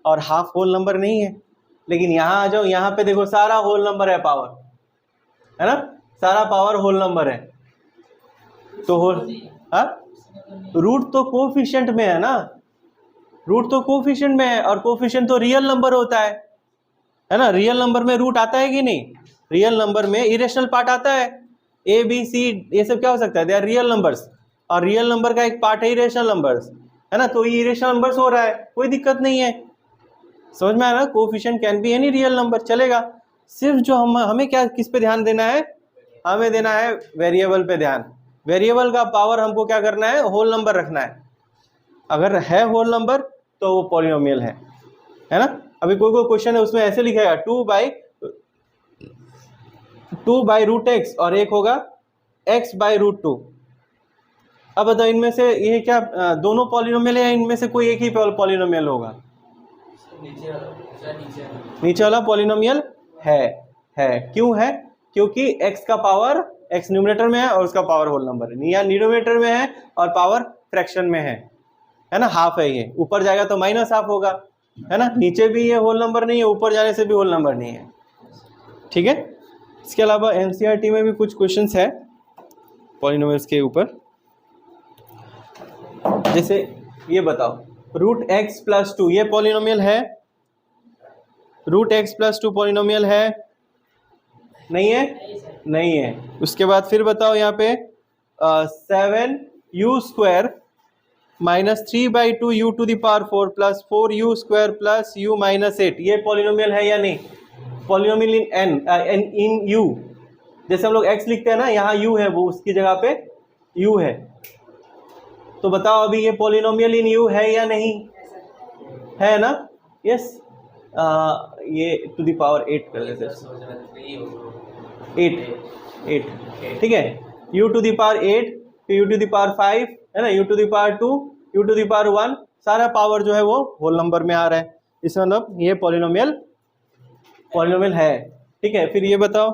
और हाफ होल नंबर नहीं है। लेकिन यहाँ आ जाओ, यहाँ पे देखो सारा होल नंबर है पावर, है ना, सारा पावर होल नंबर है, तो होल, हाँ रूट तो कोफिशिएंट में है ना, रूट तो कोफिशिएंट में है, और कोफिशिएंट तो रियल नंबर होता है ना। रियल नंबर में रूट आता है कि नहीं? रियल नंबर में इरेशनल पार्ट आता है, ए बी सी ये सब क्या हो सकता है, दे आर रियल नंबर्स, और रियल नंबर का एक पार्ट है इरेशनल नंबर्स, है ना। तो ये इरेशनल नंबर्स हो रहा है, कोई दिक्कत नहीं है, समझ में आया ना। Coefficient can be any real number, चलेगा। सिर्फ जो हमें क्या किस पे ध्यान देना है, हमें देना है वेरिएबल पे ध्यान। वेरिएबल का पावर हमको क्या करना है, होल नंबर रखना है। अगर है होल नंबर तो वो पॉलिनोमियल है ना। अभी कोई कोई क्वेश्चन है उसमें ऐसे लिखेगा 2 बाई रूट एक्स और एक होगा x बाई रूट 2। अब बताओ इनमें से ये क्या दोनों पॉलिनोमियल है या इनमें से कोई एक ही पॉलिनोमियल होगा? नीचे वाला पॉलिनोमियल है। क्यों है? क्योंकि x का पावर x न्यूमरेटर में है और उसका पावर होल नंबर है, या न्यूमरेटर में है और पावर फ्रैक्शन में है ना, हाफ है ये, ऊपर जाएगा तो माइनस हाफ होगा, है ना। नीचे भी ये होल नंबर नहीं है, ऊपर जाने से भी होल नंबर नहीं है, ठीक है। इसके अलावा एनसीईआरटी में भी कुछ क्वेश्चंस है पॉलिनोमियल्स के ऊपर, जैसे ये बताओ रूट एक्स प्लस 2 ये पॉलिनोमियल है, रूट एक्स प्लस 2 पॉलिनोमियल है, नहीं है, नहीं है। उसके बाद फिर बताओ यहाँ पे 7u square minus 3/2 u to the power 4 plus 4u square plus u minus 8 ये पॉलिनोमियल है या नहीं? पॉलिनोमियल इन इन u, जैसे हम लोग x लिखते हैं ना, यहाँ u है, वो उसकी जगह पे u है। तो बताओ अभी ये पॉलिनोमियल इन u है या नहीं? है ना, यस। ये टू द पावर 8 कर देते हैं, 8, ठीक है। u टू द पावर 8, फिर u टू द पावर 5 है ना, u to the power 2, u to the power 1, सारा पावर जो है वो होल नंबर में आ रहा है, इसमें मतलब ये पॉलिनोमियल है, ठीक है। फिर ये बताओ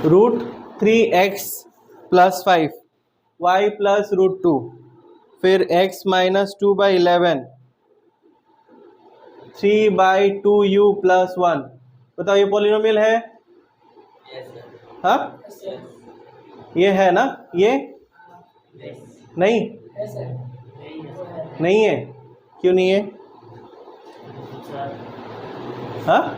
root 3x plus 5 y plus root 2 फिर x माइनस 2/11 3/2u प्लस 1, बताओ ये पॉलिनोमियल है? हाँ ये है ना, ये नहीं, नहीं है, क्यों नहीं है? हाँ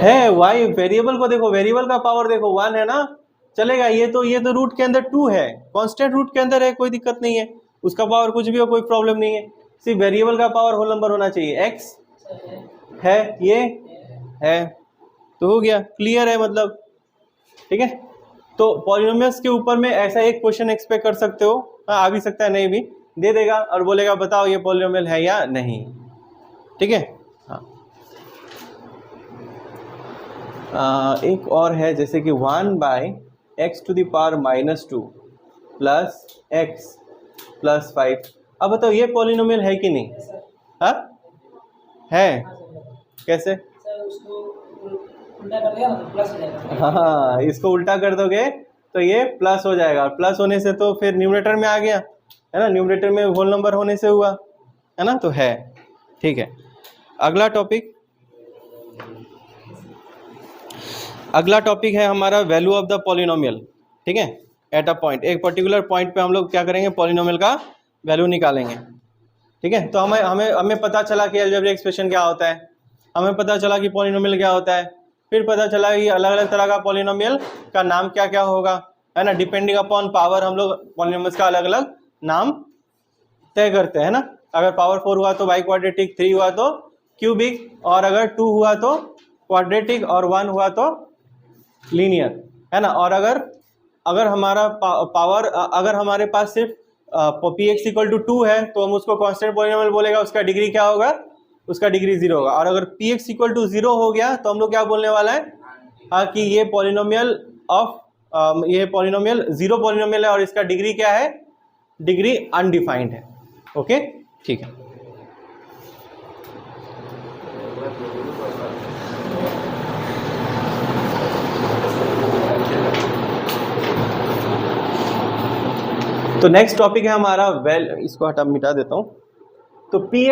है, वाई वेरिएबल को देखो, वेरिएबल का पावर देखो 1 है ना, चलेगा। ये तो रूट के अंदर 2 है, कांस्टेंट रूट के अंदर है, कोई दिक्कत नहीं है, उसका पावर कुछ भी हो कोई प्रॉब्लम नहीं है, सिर्फ वेरिएबल का पावर होल नंबर होना चाहिए। x है, ये है, तो हो गया, क्लियर है मतलब, ठीक है। तो पॉलिनोमियल्स के ऊपर में ऐसा एक क्वेश्चन एक्सपेक्ट कर सकते हो, आ भी सकता है, नहीं भी दे देगा और बोलेगा बताओ ये पॉलिनोमियल है या नहीं, ठीक है। हाँ एक और है, जैसे कि 1/x to the power -2 plus x plus 5। अब बताओ ये पॉलिनोमियल है कि नहीं? हाँ है, कैसे? हाँ इसको उल्टा कर दोगे तो ये प्लस हो जाएगा, प्लस होने से तो फिर न्यूमरेटर में आ गया, है ना, न्यूमरेटर में होल नंबर होने से हुआ, है ना, तो है, ठीक है। अगला टॉपिक है हमारा वैल्यू ऑफ द पॉलिनोमियल, ठीक है। एट अ पॉइंट, एक पर्टिकुलर पॉइंट पे हम लोग क्या करेंगे, पॉलिनोमियल का वैल्यू निकालेंगे, ठीक है। तो हमें पता चला कि अलजेब्रिक एक्सप्रेशन क्या होता है, हमें पता चला कि पॉलिनोमियल क्या होता है, फिर पता चला कि अलग अलग तरह का पॉलिनोमियल का नाम क्या क्या होगा, है ना, डिपेंडिंग अपॉन पावर हम लोग पॉलिनोमियल्स का अलग अलग नाम तय करते हैं ना। अगर पावर 4 हुआ तो बाई क्वाड्रेटिक, 3 हुआ तो क्यूबिक, और अगर 2 हुआ तो क्वाड्रेटिक, और 1 हुआ तो लीनियर, है ना। और अगर हमारा पावर, अगर हमारे पास सिर्फ px = 2 है तो हम उसको कांस्टेंट पॉलिनोमियल बोलेगा, उसका डिग्री क्या होगा, उसका डिग्री 0 होगा। और अगर px = 0 हो गया तो हम लोग क्या बोलने वाला है, हाँ कि ये पॉलिनोमियल जीरो पॉलिनोमियल है और इसका डिग्री क्या है, डिग्री अनडिफाइंड है, ओके, ठीक है। तो नेक्स्ट टॉपिक है हमारा इसको मिटा देता हूँ, तो पी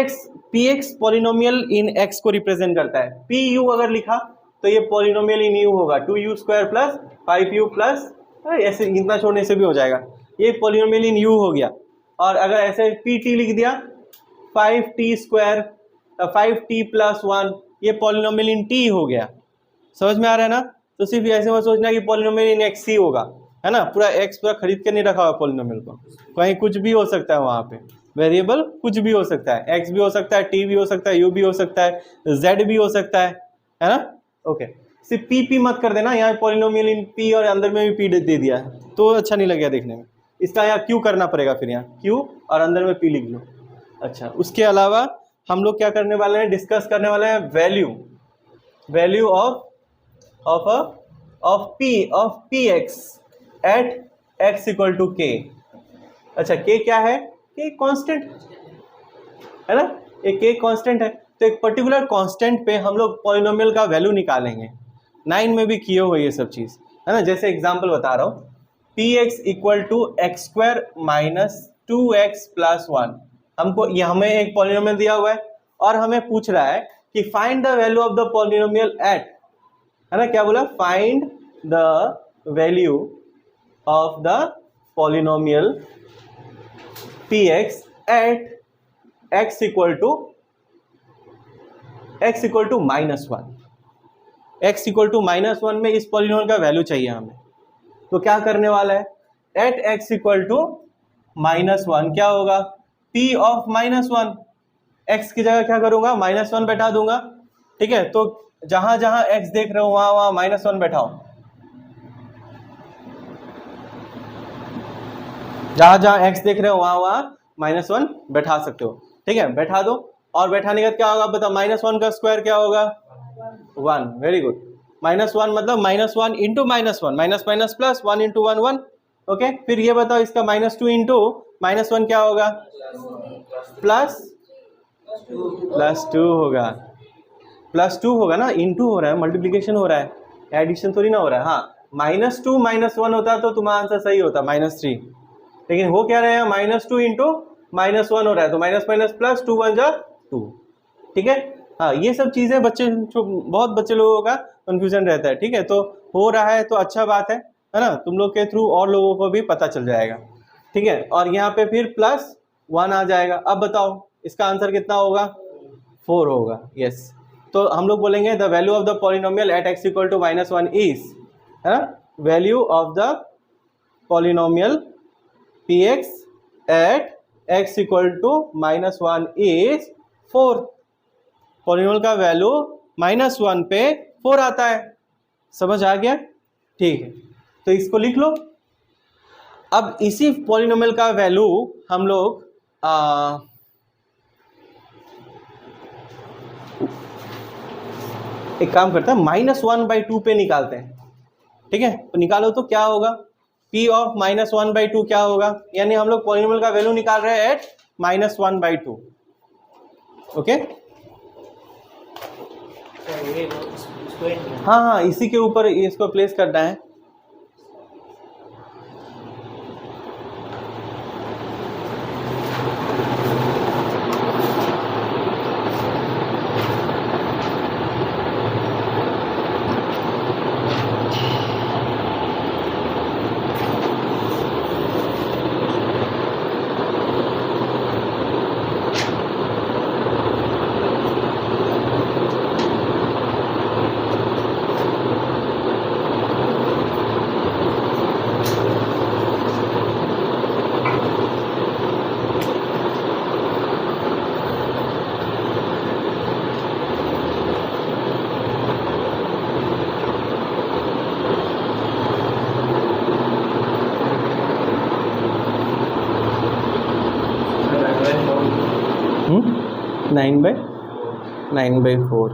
एक्स पॉलिनोमियल इन एक्स को रिप्रेजेंट करता है। पी यू अगर लिखा तो ये पॉलिनोमियल इन यू होगा, 2u² प्लस 5u प्लस, ऐसे इतना छोड़ने से भी हो जाएगा, ये पॉलिनोमियल इन यू हो गया। और अगर ऐसे पी टी लिख दिया 5t² 5t प्लस 1, ये पॉलिनोमियल इन टी हो गया। समझ में आ रहा है ना? तो सिर्फ ऐसे मत सोचना कि पॉलिनोमियल इन एक्स ही होगा, है ना? पूरा एक्स पूरा खरीद के नहीं रखा हुआ पॉलिनोमियल को, कहीं कुछ भी हो सकता है, वहाँ पे वेरिएबल कुछ भी हो सकता है, एक्स भी हो सकता है, टी भी हो सकता है, यू भी हो सकता है, जेड भी हो सकता है ना? ओके, सिर्फ पी मत कर देना, यहाँ पॉलिनोमियल इन पी और अंदर में भी पी दे दिया है तो अच्छा नहीं लगेगा देखने में, इसका यहाँ क्यू करना पड़ेगा, फिर यहाँ क्यू और अंदर में पी लिख लो। अच्छा, उसके अलावा हम लोग क्या करने वाले हैं, डिस्कस करने वाले हैं value of p x at x equal to k. अच्छा, के क्या है? के कांस्टेंट है ना, एक के कांस्टेंट है, तो एक पर्टिकुलर कांस्टेंट पे हम लोग पॉलिनोमियल का वैल्यू निकालेंगे। 9 में भी किए हुए ये सब चीज़, है ना? जैसे एग्जांपल बता रहा हूँ, p x equal to x² minus 2x plus 1, हमको ये हमें एक पॉलिनोमियल दिया हुआ है और हमें पूछ रहा है कि find the value of the polynomial at, है ना? क्या बोला? Find the value of the polynomial p x at x equal to -1, x equal to -1 में इस पॉलिनोमियल का वैल्यू चाहिए हमें। तो क्या करने वाला है, एट एक्स इक्वल टू -1 क्या होगा? p ऑफ -1, x की जगह क्या करूंगा, -1 बैठा दूंगा, ठीक है? तो जहां जहां x देख रहे हो वहां वहां -1 बैठाओ, जहां जहां x देख रहे हो वहां वहां -1 बैठा सकते हो, ठीक है? बैठा दो, और बैठाने का क्या होगा बताओ, -1 का स्क्वायर क्या होगा? 1, वेरी गुड। -1 मतलब -1 into -1, minus minus plus 1 into 1 1, okay. फिर ये बताओ इसका -2 इंटू -1 क्या होगा? +2 होगा, +2 होगा ना, इंटू हो रहा है, मल्टीप्लीकेशन हो रहा है, एडिशन थोड़ी ना हो रहा है। हाँ, -2 -1 होता तो तुम्हारा आंसर सही होता, -3, लेकिन हो क्या रहा है, -2 इंटू -1 हो रहा है, तो माइनस माइनस प्लस 2 1 जा 2, ठीक है? हाँ, ये सब चीज़ें बहुत बच्चे लोगों का कंफ्यूजन रहता है, ठीक है? तो हो रहा है तो अच्छा बात है ना? तुम लोग के थ्रू और लोगों को भी पता चल जाएगा, ठीक है? और यहाँ पे फिर +1 आ जाएगा। अब बताओ इसका आंसर कितना होगा? 4 होगा, यस। तो हम लोग बोलेंगे the value of the polynomial at x equal to -1 is, है ना? Value of the polynomial p x at x equal to -1 is 4। Polynomial का वैल्यू -1 पे 4 आता है, समझ आ गया? ठीक है, तो इसको लिख लो। अब इसी पॉलिनोमियल का वैल्यू हम लोग एक काम करते हैं, -1/2 पे निकालते हैं, ठीक है? तो निकालो तो क्या होगा, p ऑफ -1/2 क्या होगा? यानी हम लोग पॉलिनोमियल का वैल्यू निकाल रहे हैं एट -1/2, ओके? हाँ हाँ, इसी के ऊपर इसको प्लेस करना है। नाइन बाई 4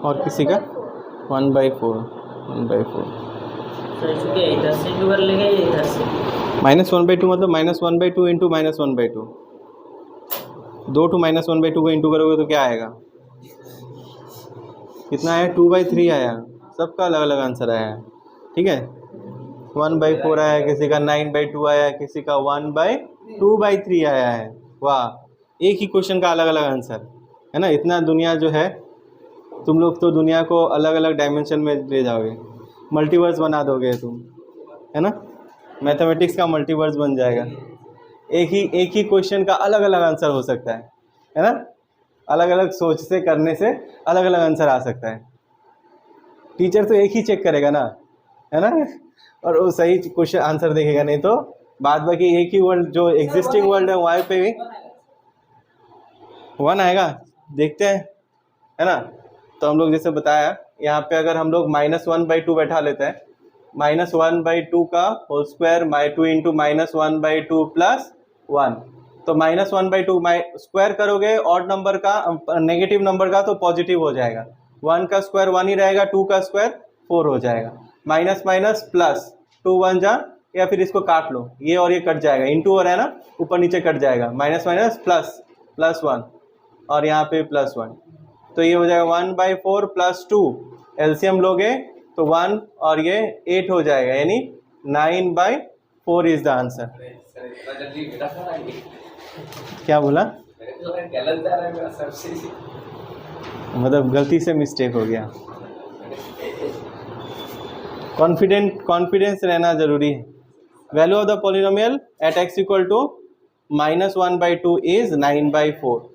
और किसी का 1/4 इधर से जो कर लेंगे, इधर से -1/2 मतलब -1/2 इंटू -1/2, 2 to -1/2 को इंटू करोगे तो क्या आएगा? कितना आया? 2/3 आया, सबका अलग अलग आंसर आया है, ठीक है? 1/4 आया, किसी का 9/2 आया, किसी का 1/2/3 आया है। वाह, एक ही क्वेश्चन का अलग अलग आंसर, है ना। इतना दुनिया जो है, तुम लोग तो दुनिया को अलग अलग डायमेंशन में ले जाओगे, मल्टीवर्स बना दोगे तुम, है ना। मैथमेटिक्स का मल्टीवर्स बन जाएगा। एक ही क्वेश्चन का अलग अलग आंसर हो सकता है ना। अलग अलग सोच से करने से अलग अलग आंसर आ सकता है। टीचर तो एक ही चेक करेगा ना, है ना, और वो सही क्वेश्चन आंसर देखेगा, नहीं तो बाद बाकी एक ही वर्ड जो एग्जिस्टिंग वर्ड है वहाँ पे भी 1 आएगा, देखते हैं, है ना। तो हम लोग जैसे बताया यहाँ पे अगर हम लोग -1/2 बैठा लेते हैं, -1/2 का होल स्क्वायर 2 इंटू -1/2 प्लस 1, तो -1/2 स्क्वायर करोगे ऑड नंबर का, नेगेटिव नंबर का, तो पॉजिटिव हो जाएगा। 1 का स्क्वायर 1 ही रहेगा, 2 का स्क्वायर 4 हो जाएगा। माइनस माइनस प्लस, 2 1 जा, या फिर इसको काट लो, ये और ये कट जाएगा, इंटू और है ना, ऊपर नीचे कट जाएगा, माइनस माइनस प्लस, +1 और यहाँ पे +1, तो ये हो जाएगा 1/4 प्लस 2, एलसीएम लोगे तो 1 और ये 8 हो जाएगा, यानी 9/4 इज द आंसर। क्या बोला? मतलब गलती से मिस्टेक हो गया। कॉन्फिडेंस रहना जरूरी है। Value of the polynomial at x equal to -1/2 is 9/4।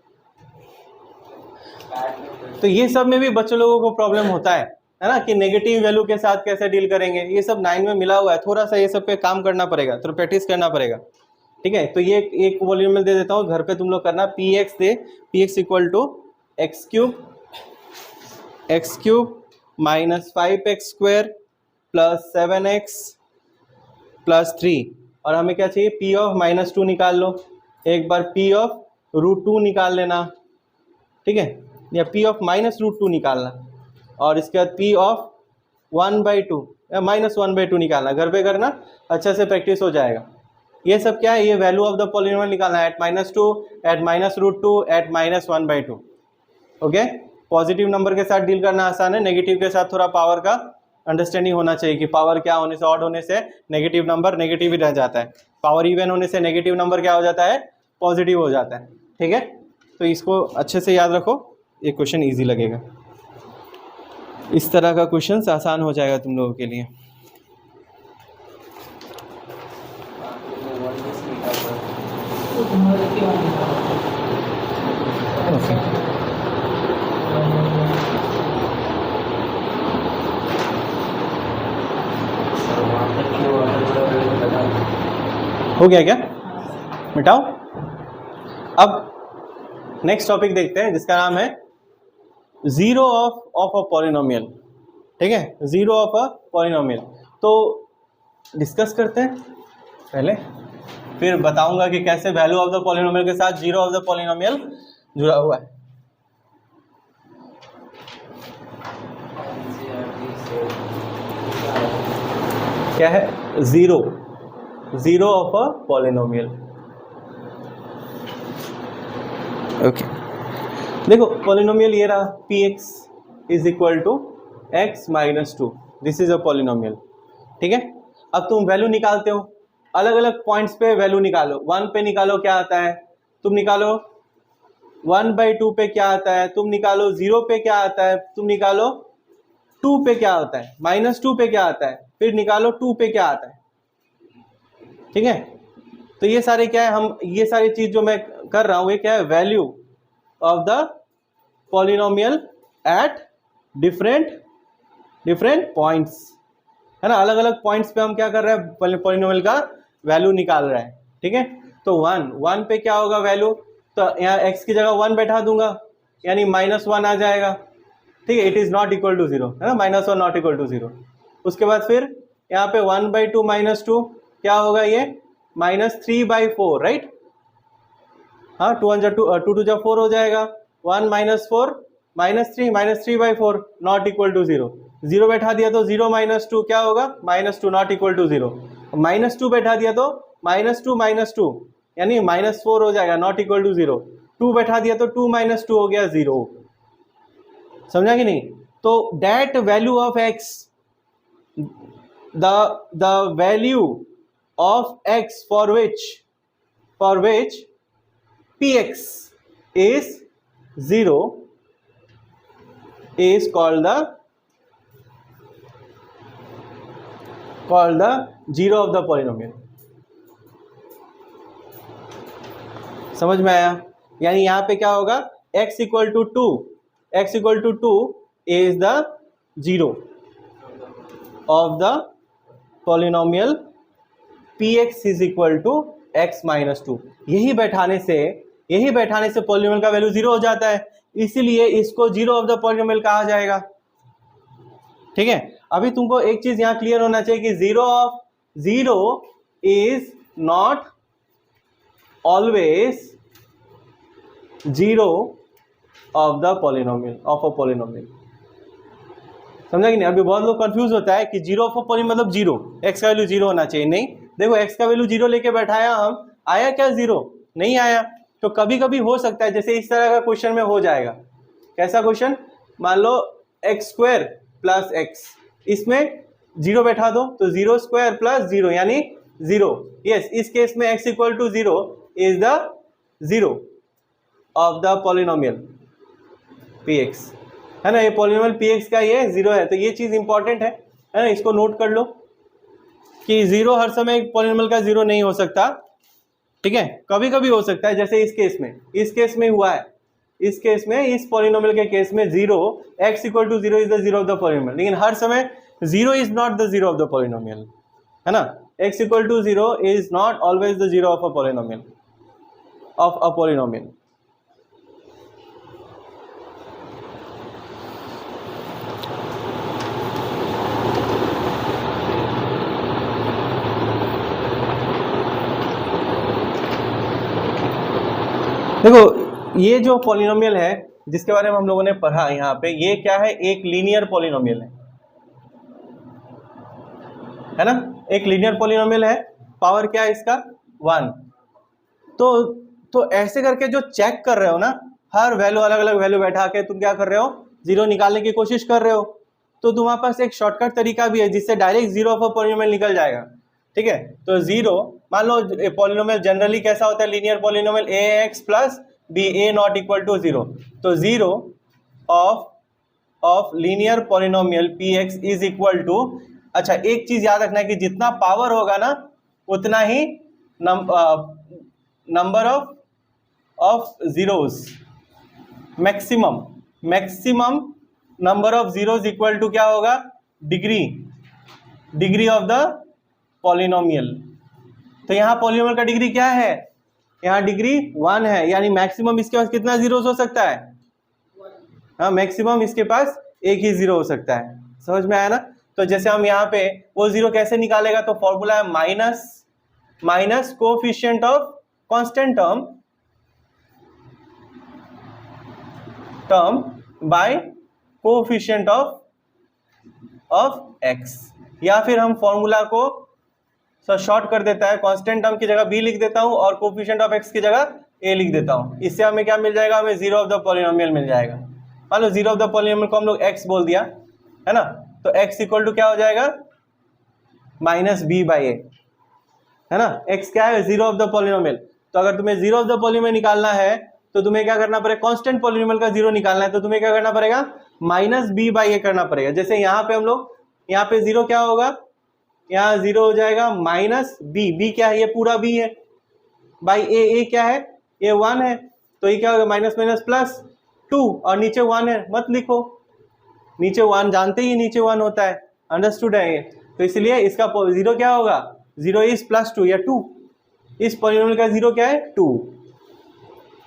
तो ये सब में भी बच्चों लोगों को प्रॉब्लम होता है ना, कि नेगेटिव वैल्यू के साथ कैसे डील करेंगे। ये सब 9 में मिला हुआ है, थोड़ा सा ये सब पे काम करना पड़ेगा, तो प्रैक्टिस करना पड़ेगा, ठीक है। तो ये एक पॉलिनोमियल दे देता हूँ, घर पे तुम लोग करना। px दे, px equal to x³ minus 5x² plus 7x plus 3, और हमें क्या चाहिए, p ऑफ -2 निकाल लो। एक बार p ऑफ √2 निकाल लेना, ठीक है, या p ऑफ -√2 निकालना, और इसके बाद p ऑफ 1/2 या -1/2 निकालना। घर पे करना, अच्छा से प्रैक्टिस हो जाएगा। ये सब क्या है, ये वैल्यू ऑफ द पॉलिनोमियल निकालना है, at -2, at -√2, at -1/2। Okay, positive number के साथ डील करना आसान है, नेगेटिव के साथ थोड़ा पावर का अंडरस्टैंडिंग होना चाहिए कि पावर क्या होने से, ऑड होने से नेगेटिव नंबर नेगेटिव ही रह जाता है, पावर इवन होने से नेगेटिव नंबर क्या हो जाता है, पॉजिटिव हो जाता है, ठीक है। तो इसको अच्छे से याद रखो, ये क्वेश्चन ईजी लगेगा। इस तरह का क्वेश्चन आसान हो जाएगा तुम लोगों के लिए। हो गया क्या, मिटाओ। अब नेक्स्ट टॉपिक देखते हैं, जिसका नाम है जीरो ऑफ अ पॉलिनोमियल, ठीक है, जीरो ऑफ अ पॉलिनोमियल। तो डिस्कस करते हैं पहले, फिर बताऊंगा कि कैसे वैल्यू ऑफ द पॉलिनोमियल के साथ जीरो ऑफ द पॉलिनोमियल जुड़ा हुआ है। क्या है, zero of a polynomial. Okay, देखो पॉलिनोमियल ये रहा, px is equal to x minus 2, this is a polynomial, ठीक है। अब तुम वैल्यू निकालते हो, अलग अलग पॉइंट्स पे वैल्यू निकालो। 1 पे निकालो क्या आता है, तुम निकालो 1/2 पे क्या आता है, तुम निकालो 0 पे क्या आता है, तुम निकालो 2 पे क्या आता है, -2 पे क्या आता है, फिर निकालो 2 पे क्या आता है, ठीक है। तो ये सारे क्या है, हम ये सारी चीज जो मैं कर रहा हूं, ये क्या है, value of the polynomial at different points, है ना। अलग अलग पॉइंट्स पे हम क्या कर रहे हैं, पॉलिनोमियल का वैल्यू निकाल रहे हैं, ठीक है। तो 1 पे क्या होगा वैल्यू, तो यहाँ x की जगह 1 बैठा दूंगा, यानी -1 आ जाएगा, ठीक है। It is not equal to 0, है ना, -1 नॉट इक्वल टू 0। उसके बाद फिर यहाँ पे 1/2 -2 क्या होगा, ये -3/4, राइट। हाँ, 2 2 जा 4 हो जाएगा, 1 -4 -3/4 नॉट इक्वल टू 0। 0 बैठा दिया तो 0 -2 क्या होगा, -2 नॉट इक्वल टू 0। -2 बैठा दिया तो -2 यानी -4 हो जाएगा, नॉट इक्वल टू 0। 2 बैठा दिया तो 2 -2 हो गया 0, समझा कि नहीं। तो that value of x, the value of x for which px is 0 is called the zero of the polynomial. समझ में आया? यानी यहां पे क्या होगा, x equal to 2 is the zero of the polynomial px is equal to x minus 2. यही बैठाने से पॉलिनोमियल का वैल्यू जीरो हो जाता है, इसीलिए इसको जीरो ऑफ द पॉलिनोमियल कहा जाएगा. ठीक है, अभी तुमको एक चीज यहां क्लियर होना चाहिए कि zero of zero is not always zero of the polynomial of a polynomial. समझा कि नहीं? अभी बहुत लोग कंफ्यूज होता है कि जीरो ऑफ अ पॉलिनोमियल मतलब जीरो, एक्स का वैल्यू जीरो होना चाहिए. नहीं, देखो एक्स का वैल्यू जीरो लेके बैठाया हम, आया क्या जीरो? नहीं आया. तो कभी कभी हो सकता है, जैसे इस तरह का क्वेश्चन में हो जाएगा. कैसा क्वेश्चन? मान लो एक्स स्क्वायर प्लस एक्स, इसमें जीरो बैठा दो तो जीरो स्क्वायर प्लस जीरो यानी जीरो. यस, इस केस में x equal to zero is the zero of the polynomial p x, है ना. ये पॉलिनोमियल पी एक्स का ये जीरो है. तो ये चीज इंपॉर्टेंट है ना, इसको नोट कर लो कि जीरो हर समय पॉलिनोमियल का जीरो नहीं हो सकता. ठीक है, कभी कभी हो सकता है, जैसे इस केस में हुआ है. इस केस में, इस पॉलिनोमियल के केस में zero, x equal to zero is the zero of the polynomial. लेकिन हर समय zero is not the zero of the polynomial, है ना. x equal to zero is not always the zero of a polynomial देखो ये जो पॉलिनोमियल है जिसके बारे में हम लोगों ने पढ़ा यहाँ पे, ये क्या है? एक लीनियर पॉलिनोमियल है ना. एक लीनियर पॉलिनोमियल है. पावर क्या है इसका? 1. तो ऐसे करके जो चेक कर रहे हो ना, हर वैल्यू अलग अलग वैल्यू बैठा के तुम क्या कर रहे हो? जीरो निकालने की कोशिश कर रहे हो. तो तुम्हारे पास एक शॉर्टकट तरीका भी है जिससे direct zero of a polynomial निकल जाएगा. ठीक है, तो जीरो, मान लो पॉलिनोमियल जनरली कैसा होता है? Linear polynomial a x plus b, a not equal to zero. तो zero of linear polynomial p x is equal to, अच्छा एक चीज याद रखना है कि जितना पावर होगा ना उतना ही number of zeros, maximum number of zeros equal to क्या होगा? Degree of the polynomial. तो यहाँ पॉलिनोमियल का डिग्री क्या है? यहाँ डिग्री 1 है, यानी मैक्सिमम इसके पास कितना जीरोस हो सकता है? हाँ, मैक्सिमम इसके पास एक ही जीरो हो सकता है. समझ में आया ना? तो जैसे हम यहाँ पे वो जीरो कैसे निकालेगा? तो फॉर्मूला है minus coefficient of constant term by coefficient of x. या फिर हम फॉर्मूला को शॉर्ट कर देता है, कांस्टेंट टर्म की जगह b लिख देता हूं और कोएफिशिएंट ऑफ x की जगह a लिख देता हूं. इससे हमें क्या मिल जाएगा? हमें जीरो ऑफ द पॉलिनोमियल मिल जाएगा. मान लो जीरो ऑफ द पॉलिनोमियल को हम लोग x बोल दिया, है ना. तो x इक्वल टू क्या हो जाएगा? माइनस b बाई ए, है ना. x क्या है? Zero of the polynomial. तो अगर तुम्हें जीरो ऑफ द पॉलिनोमियल निकालना है तो तुम्हें क्या करना पड़ेगा? कांस्टेंट पॉलिनोमियल का जीरो निकालना है तो तुम्हें क्या करना पड़ेगा? माइनस b बाई ए करना पड़ेगा. जैसे यहाँ पे हम लोग, यहाँ पे जीरो क्या होगा? यहाँ जीरो हो जाएगा माइनस बी क्या है? ये पूरा b है बाई ए क्या है? ये 1 है. तो ये क्या होगा? माइनस माइनस प्लस 2 और नीचे 1 है, मत लिखो. नीचे 1 जानते ही नीचे 1 होता है, अंडरस्टूड है ये. तो इसलिए इसका जीरो क्या होगा? जीरो इज प्लस 2 या 2. इस पॉलिनोमियल का जीरो क्या है? 2.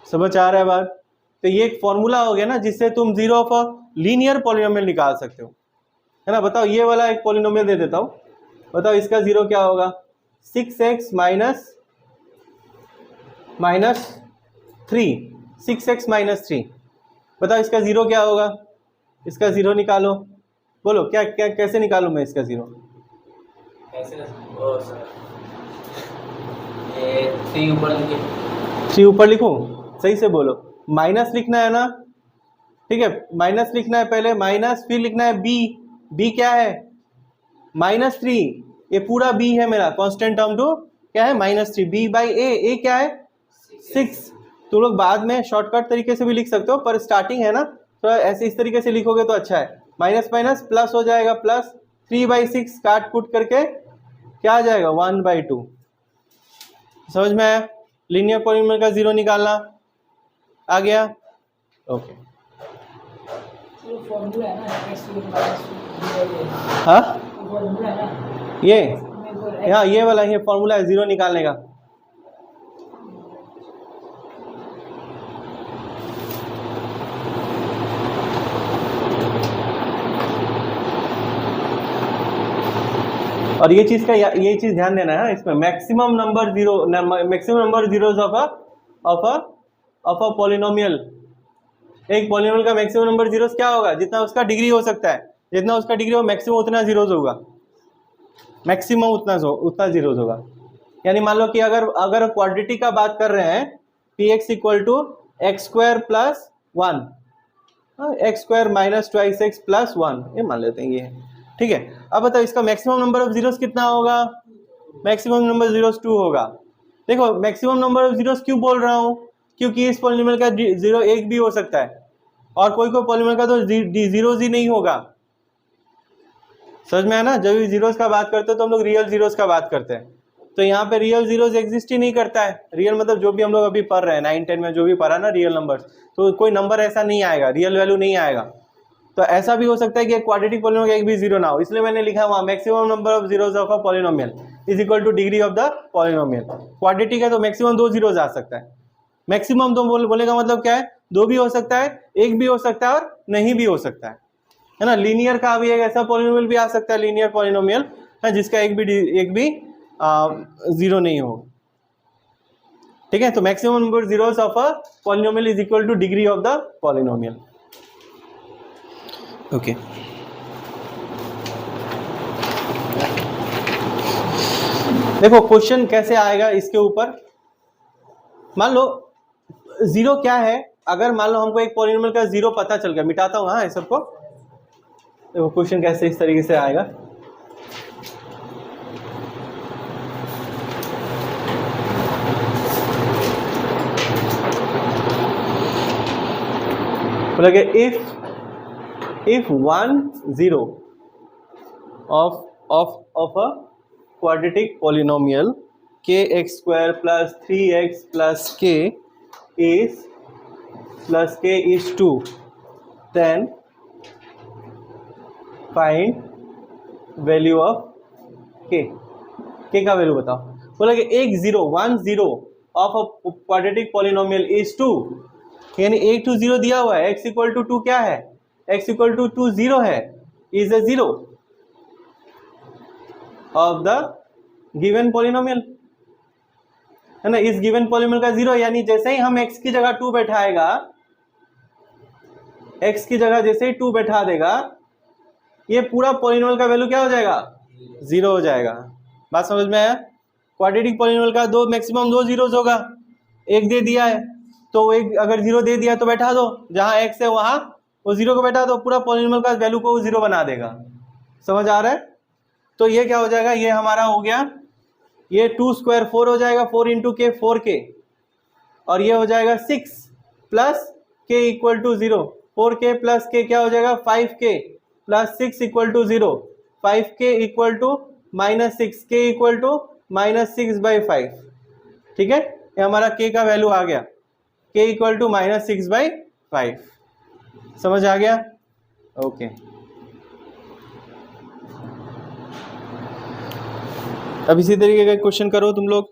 समझ आ रहा है बात? तो ये एक फॉर्मूला हो गया ना जिससे तुम zero of a linear polynomial निकाल सकते हो, है ना. बताओ ये वाला एक पॉलिनोमियल दे देता हूं, बताओ इसका जीरो क्या होगा? 6x minus 3, 6x minus 3. बताओ इसका जीरो क्या होगा? इसका जीरो निकालो, बोलो क्या क्या कैसे निकालूं मैं इसका जीरो? कैसे? ओ सर, ये 3 ऊपर लिखिए. 3 ऊपर लिखूं? सही से बोलो. माइनस लिखना है ना, ठीक है. माइनस लिखना है पहले, माइनस, फिर लिखना है बी क्या है? माइनस 3. ये पूरा b है मेरा, कांस्टेंट टर्म टू क्या है? माइनस 3. b बाई ए क्या है? 6. तो लोग बाद में शॉर्टकट तरीके से भी लिख सकते हो, पर स्टार्टिंग है ना, तो ऐसे इस तरीके से लिखोगे तो अच्छा है। माइनस माइनस प्लस हो जाएगा, प्लस 3/6 काट कूट करके क्या आ जाएगा 1/2। समझ में आया? लीनियर पॉलीनोमियल का जीरो निकालना आ गया। ओके फॉर्मूला है ना x हाँ फॉर्मूला है ना ये हाँ ये वाला ये फॉर्मूला है जीरो निकालने का। और ये चीज ध्यान देना है इसमें, maximum number zeros of a polynomial. एक पॉलिनोमियल का मैक्सिमम नंबर जीरोस क्या होगा? जितना उसका डिग्री हो सकता है, जितना उसका डिग्री हो मैक्सिमम उतना जीरोस होगा, मैक्सिमम उतना जीरोस होगा। यानी मान लो कि अगर क्वाड्रेटिक का बात कर रहे हैं, px equal to x square plus 1, x square minus 2x plus 1, ये मान लेते हैं ये, ठीक है। अब बताओ इसका मैक्सिमम नंबर ऑफ जीरोस कितना होगा? मैक्सिमम नंबर जीरोस 2 होगा। देखो मैक्सिमम नंबर ऑफ जीरोस क्यों बोल रहा हूँ? क्योंकि इस पॉलिनोमियल का जीरो एक भी हो सकता है, और कोई पॉलिनोमियल का तो जीरोस ही नहीं होगा। समझ में है ना? जब भी जीरोस का बात करते हैं तो हम लोग रियल जीरोस का बात करते हैं, तो यहाँ पे रियल जीरोस एग्जिस्ट ही नहीं करता है। रियल मतलब जो भी हम लोग अभी पढ़ रहे हैं 9-10 में जो भी पढ़ा ना रियल नंबर्स, तो कोई नंबर ऐसा नहीं आएगा, रियल वैल्यू नहीं आएगा। तो ऐसा भी हो सकता है कि क्वाड्रेटिक पॉलिनोमियल का एक भी जीरो ना हो, इसलिए मैंने लिखा वहाँ maximum number of zeros of a polynomial is equal two degree of the polynomial. Quadratic है तो मैक्सिमम 2 जीरोस आ सकता है। मैक्सिमम तो बोले का मतलब क्या है? 2 भी हो सकता है, 1 भी हो सकता है, और नहीं भी हो सकता है ना। लीनियर का भी एक ऐसा पॉलिनोमियल भी आ सकता है, लीनियर पॉलिनोमियल है जिसका एक भी जीरो नहीं हो, ठीक है। तो maximum number zeros of a polynomial is equal two degree of the polynomial. Okay देखो क्वेश्चन कैसे आएगा इसके ऊपर। मान लो जीरो क्या है, अगर मान लो हमको एक पॉलिनोमियल का जीरो पता चल गया, मिटाता हूं हाँ सबको। देखो क्वेश्चन कैसे इस तरीके से आएगा। बोला कि if 1 0 of a quadratic polynomial kx square plus 3x plus k is 2, then find value of k का वैल्यू बताओ। बोला कि 1 0 of a quadratic polynomial is 2, यानी 1 2 0 दिया हुआ है, x इक्वल टू 2 क्या है? x इक्वल टू 2 0 है, is a zero of the given polynomial, है ना। इस गिवन पॉलिनोमियल का जीरो, यानी जैसे ही हम x की जगह 2 बैठाएगा, x की जगह जैसे ही 2 बैठा देगा, ये पूरा पॉलिनोमियल का वैल्यू क्या हो जाएगा? जीरो हो जाएगा। बात समझ में आया? क्वाड्रेटिक पॉलिनोमियल का मैक्सिमम 2 जीरोस होगा, एक दे दिया है तो एक अगर जीरो दे दिया तो बैठा दो, जहां x है वहां वो जीरो को बैठा दो, पूरा पॉलिनोमियल का वैल्यू को जीरो बना देगा। समझ आ रहा है? तो ये क्या हो जाएगा? ये हमारा हो गया, ये 2 स्क्वायर 4 हो जाएगा, 4 इंटू के 4k, और ये हो जाएगा 6 plus k equal to 0, 4k plus k क्या हो जाएगा? 5k plus 6 equal to 0, 5k equal to minus 6, k equal to minus 6/5, ठीक है। ये हमारा k का वैल्यू आ गया, k इक्वल टू माइनस 6/5। समझ आ गया? ओके अब इसी तरीके का क्वेश्चन करो तुम लोग।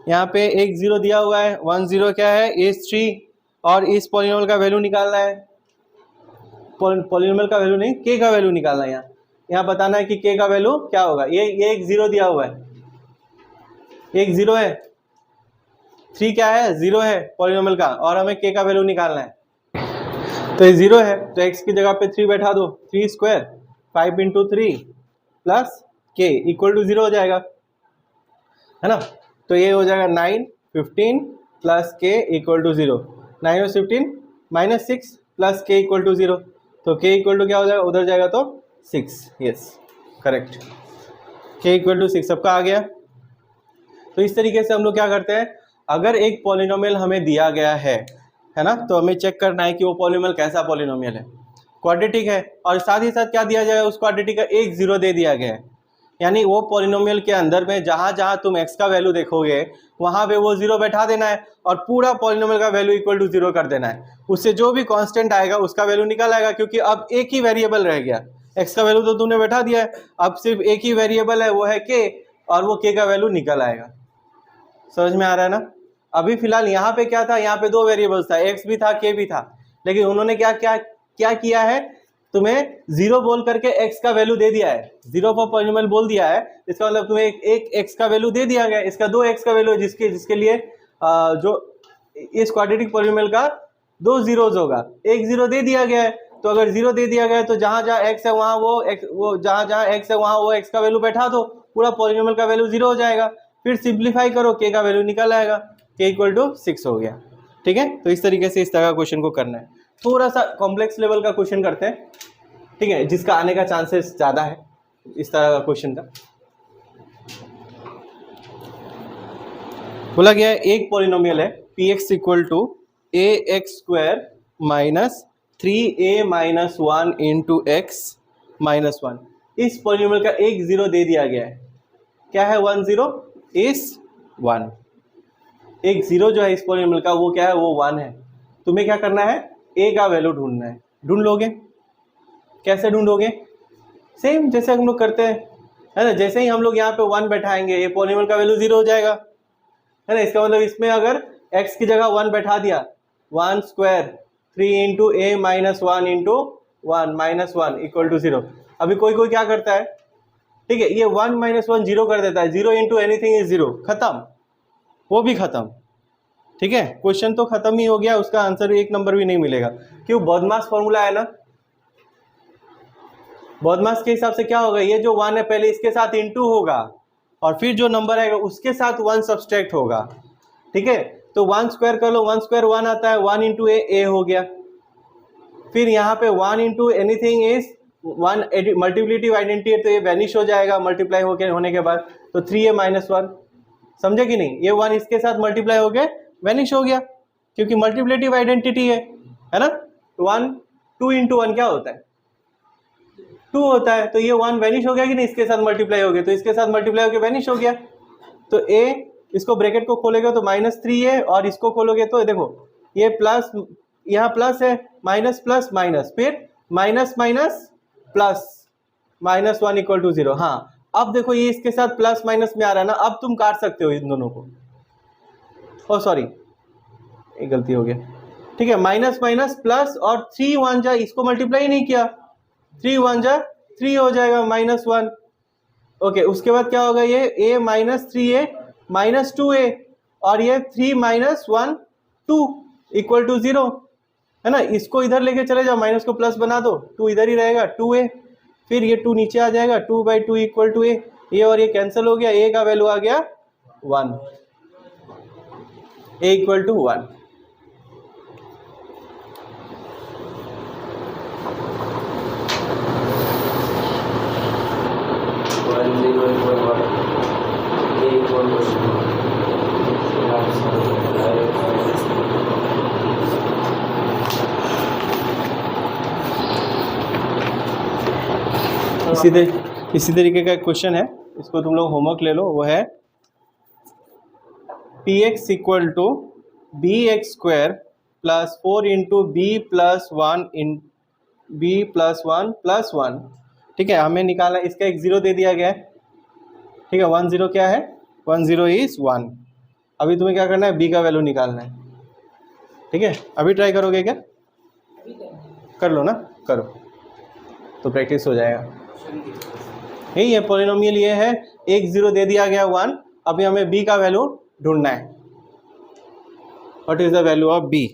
यहाँ पे एक जीरो दिया हुआ है, 1 0 क्या है? is 3, और इस पॉलिनोमियल का वैल्यू निकालना है। पॉलिनोमियल का वैल्यू नहीं, k का वैल्यू निकालना है। यहाँ बताना है कि k का वैल्यू क्या होगा। ये एक जीरो दिया हुआ है, एक जीरो है, 3 क्या है? जीरो है पॉलिनोमियल का, और हमें k का वैल्यू निकालना है। तो ये जीरो है तो x की जगह पे 3 बैठा दो, 3 square 5 into 3 plus k equal to 0 हो जाएगा, है ना। तो ये हो जाएगा 9 15 प्लस k इक्वल टू 0, 9 और 15 minus 6 plus k equal to 0, तो k इक्वल टू क्या हो जाएगा? उधर जाएगा तो 6, yes correct, k equal to 6 सबका आ गया। तो इस तरीके से हम लोग क्या करते हैं, अगर एक पॉलिनोमियल हमें दिया गया है ना, तो हमें चेक करना है कि वो पॉलिनोमियल कैसा पॉलिनोमियल है, क्वाड्रेटिक है, और साथ ही साथ क्या दिया जाएगा, उस क्वाड्रेटिक का एक जीरो दे दिया गया है। यानी वो पॉलिनोमियल के अंदर में जहाँ जहाँ तुम x का वैल्यू देखोगे वहाँ पे वो जीरो बैठा देना है और पूरा पॉलिनोमियल का वैल्यू इक्वल टू जीरो कर देना है। उससे जो भी कांस्टेंट आएगा उसका वैल्यू निकल आएगा, क्योंकि अब एक ही वेरिएबल रह गया, x का वैल्यू तो तुमने बैठा दिया है, अब सिर्फ एक ही वेरिएबल है, वो है k, और वो k का वैल्यू निकल आएगा। समझ में आ रहा है ना। अभी फिलहाल यहाँ पे क्या था, यहाँ पे दो वेरिएबल्स था, x भी था k भी था, लेकिन उन्होंने क्या क्या क्या किया है, तुम्हें जीरो बोल करके x का वैल्यू दे दिया है, जीरो फॉर पॉलिनोमियल बोल दिया है, इसका मतलब तुम्हें एक x का वैल्यू दे दिया गया, इसका दो x का वैल्यू है, जिसके लिए जो इस क्वाड्रेटिक पॉलिनोमियल का दो जीरोज होगा, एक जीरो दे दिया गया है। तो अगर जीरो दे दिया गया है तो जहां जहां x है वहां वो जहां जहां x है वहां वो x का वैल्यू बैठा दो, पूरा पॉलिनोमियल का वैल्यू जीरो हो जाएगा। फिर सिंप्लीफाई करो, k का वैल्यू निकल आएगा, k इक्वल टू 6 हो गया। ठीक है, तो इस तरीके से इस तरह का क्वेश्चन को करना है। थोड़ा सा कॉम्प्लेक्स लेवल का क्वेश्चन करते हैं, ठीक है, जिसका आने का चांसेस ज़्यादा है इस तरह का क्वेश्चन का। बोला गया है एक पॉलिनोमियल है px equal to ax² minus 3a minus 1 into x minus 1। इस पॉलिनोमियल का एक जीरो दे दिया गया है, क्या है, 1 0 इज 1। एक जीरो जो है इस पॉलिनोमियल का वो क्या है, वो 1 है। तुम्हें क्या करना है, a का वैल्यू ढूंढना है। ढूंढ लोगे, कैसे ढूंढोगे, सेम जैसे हम लोग करते हैं, है ना। जैसे ही हम लोग यहाँ पे 1 बैठाएंगे ये पॉलिनोमियल का वैल्यू जीरो हो जाएगा, है ना। इसका मतलब इसमें अगर x की जगह 1 बैठा दिया, 1 square 3 into a minus 1 into 1 minus 1 equal to 0। अभी कोई कोई क्या करता है, ठीक है, ये 1 माइनस 1 जीरो कर देता है, 0 इंटू एनीथिंग इज 0, खत्म, वो भी खत्म। ठीक है, क्वेश्चन तो खत्म ही हो गया, उसका आंसर एक नंबर भी नहीं मिलेगा। क्यों, बॉडमास फॉर्मूला है ना। बॉडमास के हिसाब से क्या होगा, ये जो 1 है पहले इसके साथ इंटू होगा और फिर जो नंबर आएगा उसके साथ 1 सब्सट्रैक्ट होगा। ठीक है, तो 1 स्क्वायर कर लो, 1 स्क्वायर 1 आता है, 1 इंटू ए हो गया। फिर यहाँ पे 1 इंटू एनीथिंग इज 1, मल्टीप्लिटिव आइडेंटिटी है तो ये वैनिश हो जाएगा मल्टीप्लाई होने के बाद, तो 3a माइनस 1, समझे कि नहीं। ये 1 इसके साथ मल्टीप्लाई हो गया, वैनिश हो गया, क्योंकि मल्टीप्लिटिव आइडेंटिटी है ना। 1 2 इंटू 1 क्या होता है, 2 होता है, तो ये 1 वैनिश हो गया कि नहीं, इसके साथ मल्टीप्लाई हो गया, तो इसके साथ मल्टीप्लाई होकर वैनिश हो गया। तो a, इसको ब्रैकेट को खोलेगा तो -3a, और इसको खोलोगे तो देखो ये प्लस, यहाँ प्लस है, माइनस प्लस माइनस, फिर minus minus plus, -1 equal to 0। हाँ, अब देखो ये इसके साथ प्लस माइनस में आ रहा है ना, अब तुम काट सकते हो इन दोनों को। ओ सॉरी, एक गलती हो गया। ठीक है, माइनस माइनस प्लस, और 3 1 जा, इसको मल्टीप्लाई नहीं किया, 3 1 जा 3 हो जाएगा -1। ओके, उसके बाद क्या होगा, ये a minus 3a minus 2a, और ये 3 माइनस 1 2 इक्वल टू 0, है ना। इसको इधर लेके चले जाओ, माइनस को प्लस बना दो, 2 इधर ही रहेगा, 2a, फिर ये 2 नीचे आ जाएगा, 2/2 इक्वल टू a, ये और ये कैंसिल हो गया, a का वैल्यू आ गया 1, a इक्वल टू 1। इसी तरीके का क्वेश्चन है, इसको तुम लोग होमवर्क ले लो, वो है px equal to bx² plus 4 into b plus 1 in b plus 1 plus 1। ठीक है, हमें निकालना, इसका एक जीरो दे दिया गया है। ठीक है, 1 0 क्या है, 1 0 इज 1। अभी तुम्हें क्या करना है, b का वैल्यू निकालना है। ठीक है, अभी ट्राई करोगे क्या, कर लो ना, करो तो प्रैक्टिस हो जाएगा। यही है पॉलिनोमियल, ये है, एक जीरो दे दिया गया 1, अभी हमें b का वैल्यू ढूंढना है। What is the value of b।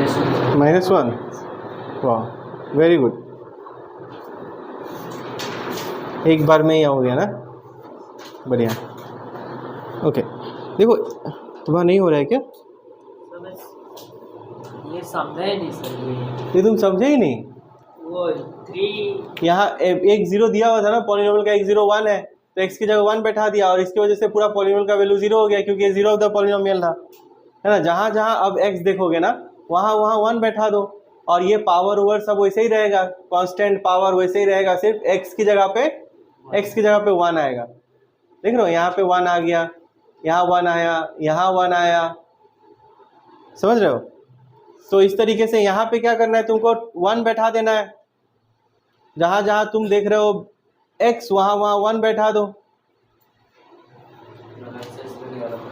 -1। वाह, वेरी गुड, एक बार में ही हो गया ना, बढ़िया। ओके, देखो तुम्हारा नहीं हो रहा है क्या? ये समझा ही नहीं सर, ये तुम समझे ही नहीं। वो 3 यहाँ एक जीरो दिया हुआ था ना, पॉलिनोमियल का एक 0 1 है, तो x की जगह 1 बैठा दिया और इसकी वजह से पूरा पॉलिनोमियल का वैल्यू 0 हो गया, क्योंकि ये 0 ऑफ द पॉलिनोमियल था, है ना। जहाँ जहाँ अब x देखोगे ना, वहाँ वहाँ 1 बैठा दो और ये पावर ओवर सब वैसे ही रहेगा, कांस्टेंट पावर वैसे ही रहेगा, सिर्फ x की जगह पे 1 आएगा। देख रहे हो, यहाँ पे 1 आ गया, यहाँ 1 आया, यहाँ 1 आया, समझ रहे हो। तो इस तरीके से यहाँ पे क्या करना है, तुमको 1 बैठा देना है, जहां जहां तुम देख रहे हो x, वहां वहां 1 बैठा दो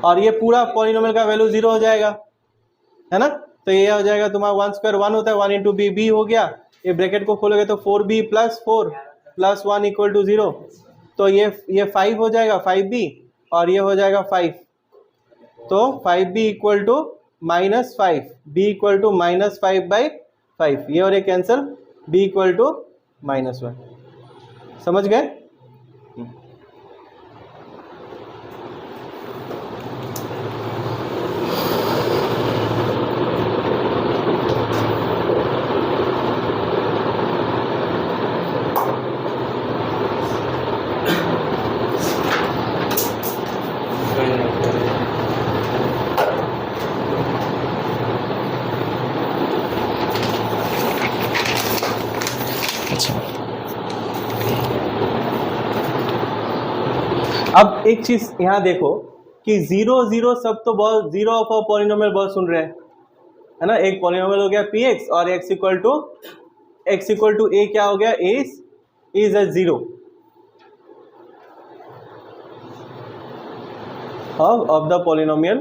और ये पूरा पॉलिनोमियल का वैल्यू 0 हो जाएगा, है ना। तो ये हो जाएगा तुम्हारा 1 स्क्वायर 1 होता है, 1 इंटू बी, बी हो गया, ये ब्रैकेट को खोलोगे तो 4b + 4 + 1 = 0, तो ये 5 हो जाएगा, 5b, और ये हो जाएगा 5, तो 5b = -5, b = -5/5, ये और ये कैंसिल, b = -1। समझ गए? अब एक चीज यहाँ देखो कि 0 0 सब तो बहुत, 0 ऑफ अ पॉलिनोमियल बहुत सुन रहे हैं, है ना। एक पॉलिनोमियल हो गया px और x = a क्या हो गया, is a 0 of the polynomial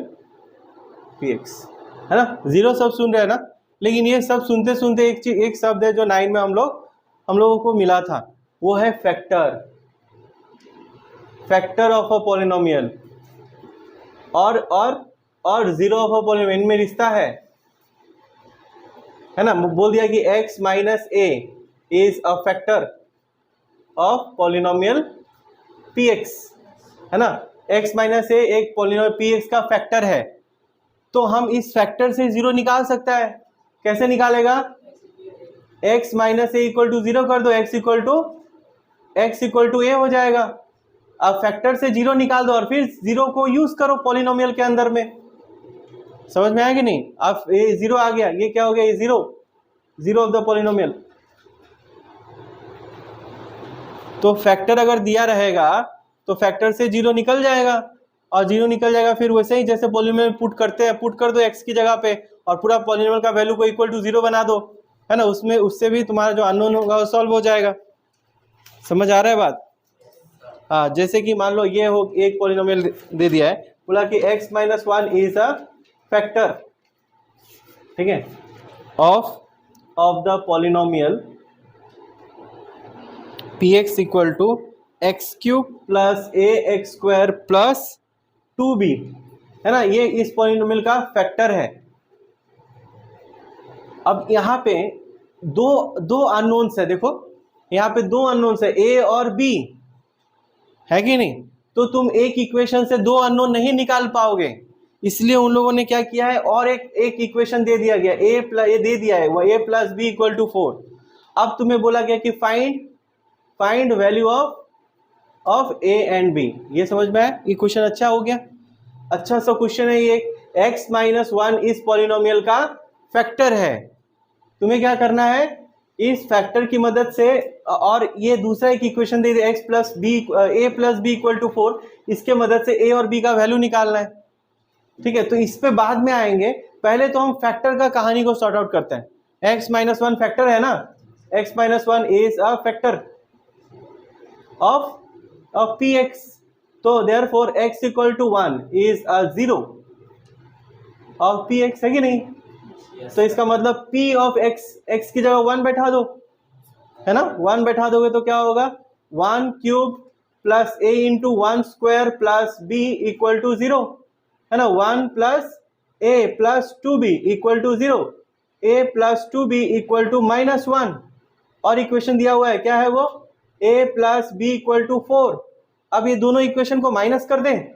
px, है ना। 0 सब सुन रहे हैं ना, लेकिन ये सब सुनते सुनते एक शब्द है जो 9 में हम लोगों को मिला था, वो है फैक्टर ऑफ अ पॉलिनोमियल, और 0 ऑफ अ पॉलिनोमियल, इनमें रिश्ता है ना। बोल दिया कि x - a is a factor of polynomial px, है ना। x - a एक पॉलिनोमियल px का फैक्टर है, तो हम इस फैक्टर से 0 निकाल सकता है। कैसे निकालेगा? x - a = 0 कर दो, x = a हो जाएगा। अब फैक्टर से 0 निकाल दो और फिर 0 को यूज करो पॉलिनोमियल के अंदर में। समझ में आया कि नहीं? अब ये 0 आ गया, ये क्या हो गया, ये 0 ऑफ द पॉलिनोमियल। तो फैक्टर अगर दिया रहेगा तो फैक्टर से 0 निकल जाएगा, और 0 निकल जाएगा, फिर वैसे ही जैसे पॉलिनोमियल पुट करते हैं, पुट कर दो x की जगह पे और पूरा पॉलिनोमियल का वैल्यू को इक्वल टू 0 बना दो, है ना। उससे भी तुम्हारा जो अननोन होगा वो सॉल्व हो जाएगा। समझ आ रहा है बात? हाँ, जैसे कि मान लो ये हो, एक पॉलिनोमियल दे दिया है, बोला कि x - 1 इज अ फैक्टर, ठीक है, of the polynomial px = x³ + ax² + 2b, है ना। ये इस पॉलिनोमियल का फैक्टर है। अब यहाँ पे दो अननोन्स है, देखो यहाँ पे 2 अननोन्स है, a और b, है कि नहीं। तो तुम एक इक्वेशन से 2 अननोन नहीं निकाल पाओगे, इसलिए उन लोगों ने क्या किया है, और एक इक्वेशन दे दिया गया, ये दे दिया है, वो a + b = 4। अब तुम्हें बोला गया कि find value of a and b। ये समझ में आया? ये क्वेश्चन अच्छा हो गया, अच्छा सा क्वेश्चन है ये। x - 1 इस पॉलिनोमियल का फैक्टर है, तुम्हें क्या करना है, इस फैक्टर की मदद से, और ये दूसरा एक इक्वेशन दे दिया a + b = 4, इसके मदद से a और b का वैल्यू निकालना है, ठीक है। तो इस पे बाद में आएंगे, पहले तो हम फैक्टर का कहानी को सॉर्ट आउट करते हैं। x - 1 फैक्टर है ना, x - 1 is a factor of px, तो therefore x = 1 is a 0 of px, है कि नहीं। तो इसका मतलब p ऑफ x की जगह 1 बैठा दो, है ना। 1 बैठा दोगे तो क्या होगा, 1³ + a × 1² + b = 0, है ना। 1 + a + 2b = 0, a plus 2b equal to -1 और इक्वेशन दिया हुआ है, क्या है वो, a plus b equal to 4। अब ये दोनों इक्वेशन को माइनस कर दें, है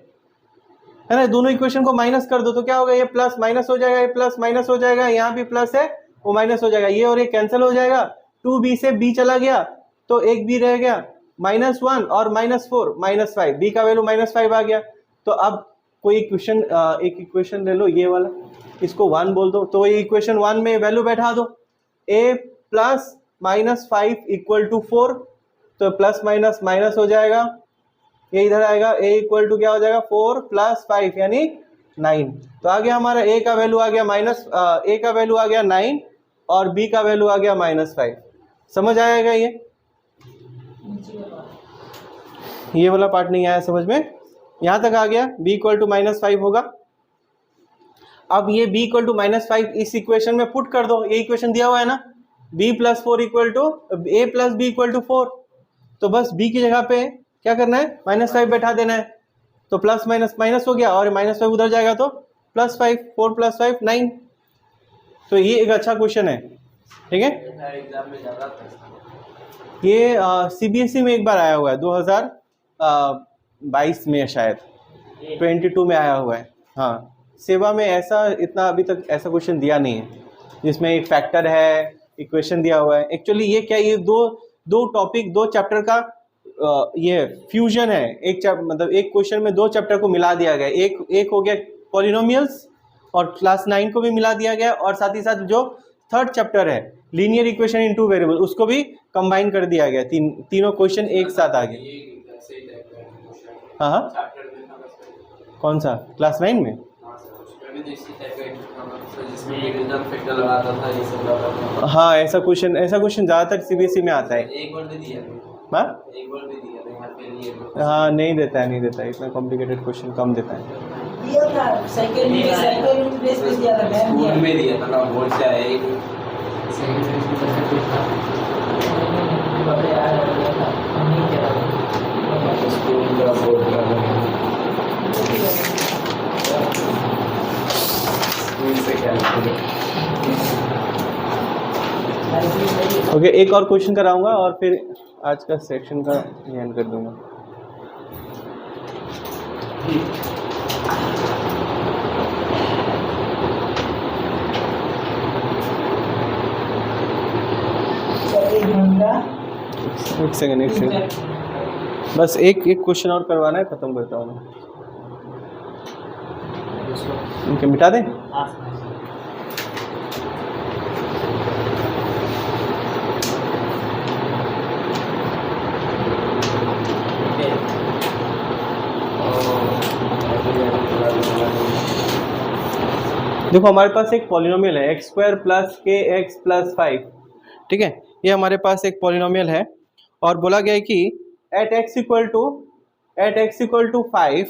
ना, दोनों इक्वेशन को माइनस कर दो तो क्या होगा, ये प्लस माइनस हो जाएगा, ये प्लस माइनस हो जाएगा, यहाँ भी प्लस है वो माइनस हो जाएगा, ये और ये कैंसिल हो जाएगा, 2b से b चला गया तो एक b रह गया, -1 और -4 -5, b का वैल्यू -5 आ गया। तो अब कोई इक्वेशन एक इक्वेशन ले लो ये वाला, इसको 1 बोल दो, तो ये इक्वेशन 1 में वैल्यू बैठा दो, a प्लस -5 इक्वल टू 4, तो प्लस माइनस माइनस हो जाएगा, ये इधर आएगा, a इक्वल टू क्या हो जाएगा 4 + 5 यानी 9। तो आ गया हमारा a का वैल्यू आ गया a का वैल्यू आ गया 9 और b का वैल्यू आ गया -5। समझ आएगा ये वाला पार्ट नहीं आया समझ में, यहाँ तक आ गया, b इक्वल टू -5 होगा। अब ये b इक्वल टू -5 इस इक्वेशन में पुट कर दो, ये इक्वेशन दिया हुआ है ना, b plus 4 equal to a plus b equal to 4, तो बस b की जगह पे क्या करना है, -5 बैठा देना है, तो प्लस माइनस माइनस हो गया और -5 उधर जाएगा तो +5, 4 + 5 9। तो ये एक अच्छा क्वेश्चन है, ठीक है। एग्जाम में ज्यादा था, ये CBSE में एक बार आया हुआ है 2022 में शायद, 22 में आया हुआ है। हाँ, सेवा में ऐसा इतना अभी तक ऐसा क्वेश्चन दिया नहीं है जिसमें एक फैक्टर है, इक्वेशन दिया हुआ है। एक्चुअली ये क्या, ये दो टॉपिक, 2 चैप्टर का ये फ्यूजन है, मतलब एक क्वेश्चन में 2 चैप्टर को मिला दिया गया, एक हो गया पॉलिनोमियल्स और क्लास 9 को भी मिला दिया गया, और साथ ही साथ जो 3rd चैप्टर है लीनियर इक्वेशन इन 2 वेरिएबल उसको भी कंबाइन कर दिया गया, तीनों क्वेश्चन एक साथ आ गए। हाँ, कौन सा, क्लास 9 में? हाँ, ऐसा क्वेश्चन ज़्यादातर CBSE में आता है। हाँ, नहीं देता है इतना कॉम्प्लिकेटेड क्वेश्चन कम देता है। स्कूल में दिया था ना, बोर्ड से आया एक स्कूल का बोर्ड का स्कूल से क्या। ओके, एक और क्वेश्चन कराऊंगा और फिर आज का सेक्शन का एंड कर दूंगा। एक सेकंड, बस एक क्वेश्चन और करवाना है, खत्म करता हूँ मैं। इनके मिटा दें। देखो हमारे पास एक पॉलिनोमियल है x² + kx + 5, ठीक है। ये हमारे पास एक पॉलिनोमियल है और बोला गया है कि at x = 5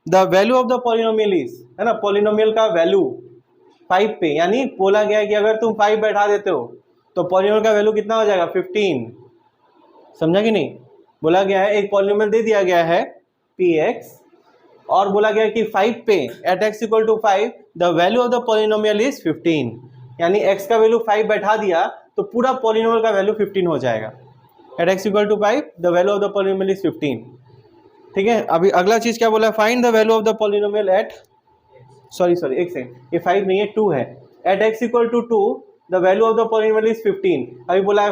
the value of the polynomial is, है ना, पॉलिनोमियल का वैल्यू 5 पे, यानी बोला गया है कि अगर तुम 5 बैठा देते हो तो पॉलिनोमियल का वैल्यू कितना हो जाएगा 15। समझा कि नहीं? बोला गया है एक पॉलिनोमियल दे दिया गया है px और बोला गया कि 5 पे at x = 5 the value of the polynomial is 15, यानी x का वैल्यू 5 बैठा दिया तो पूरा पॉलिनोमियल का वैल्यू 15 हो जाएगा। At x = 5 the value of the polynomial is 15, ठीक है। अभी अगला चीज क्या बोला, find the value of the polynomial at, sorry एक सेकंड, ये 5 नहीं है 2 है। At x = 2 the value of the polynomial is 15। अभी बोला है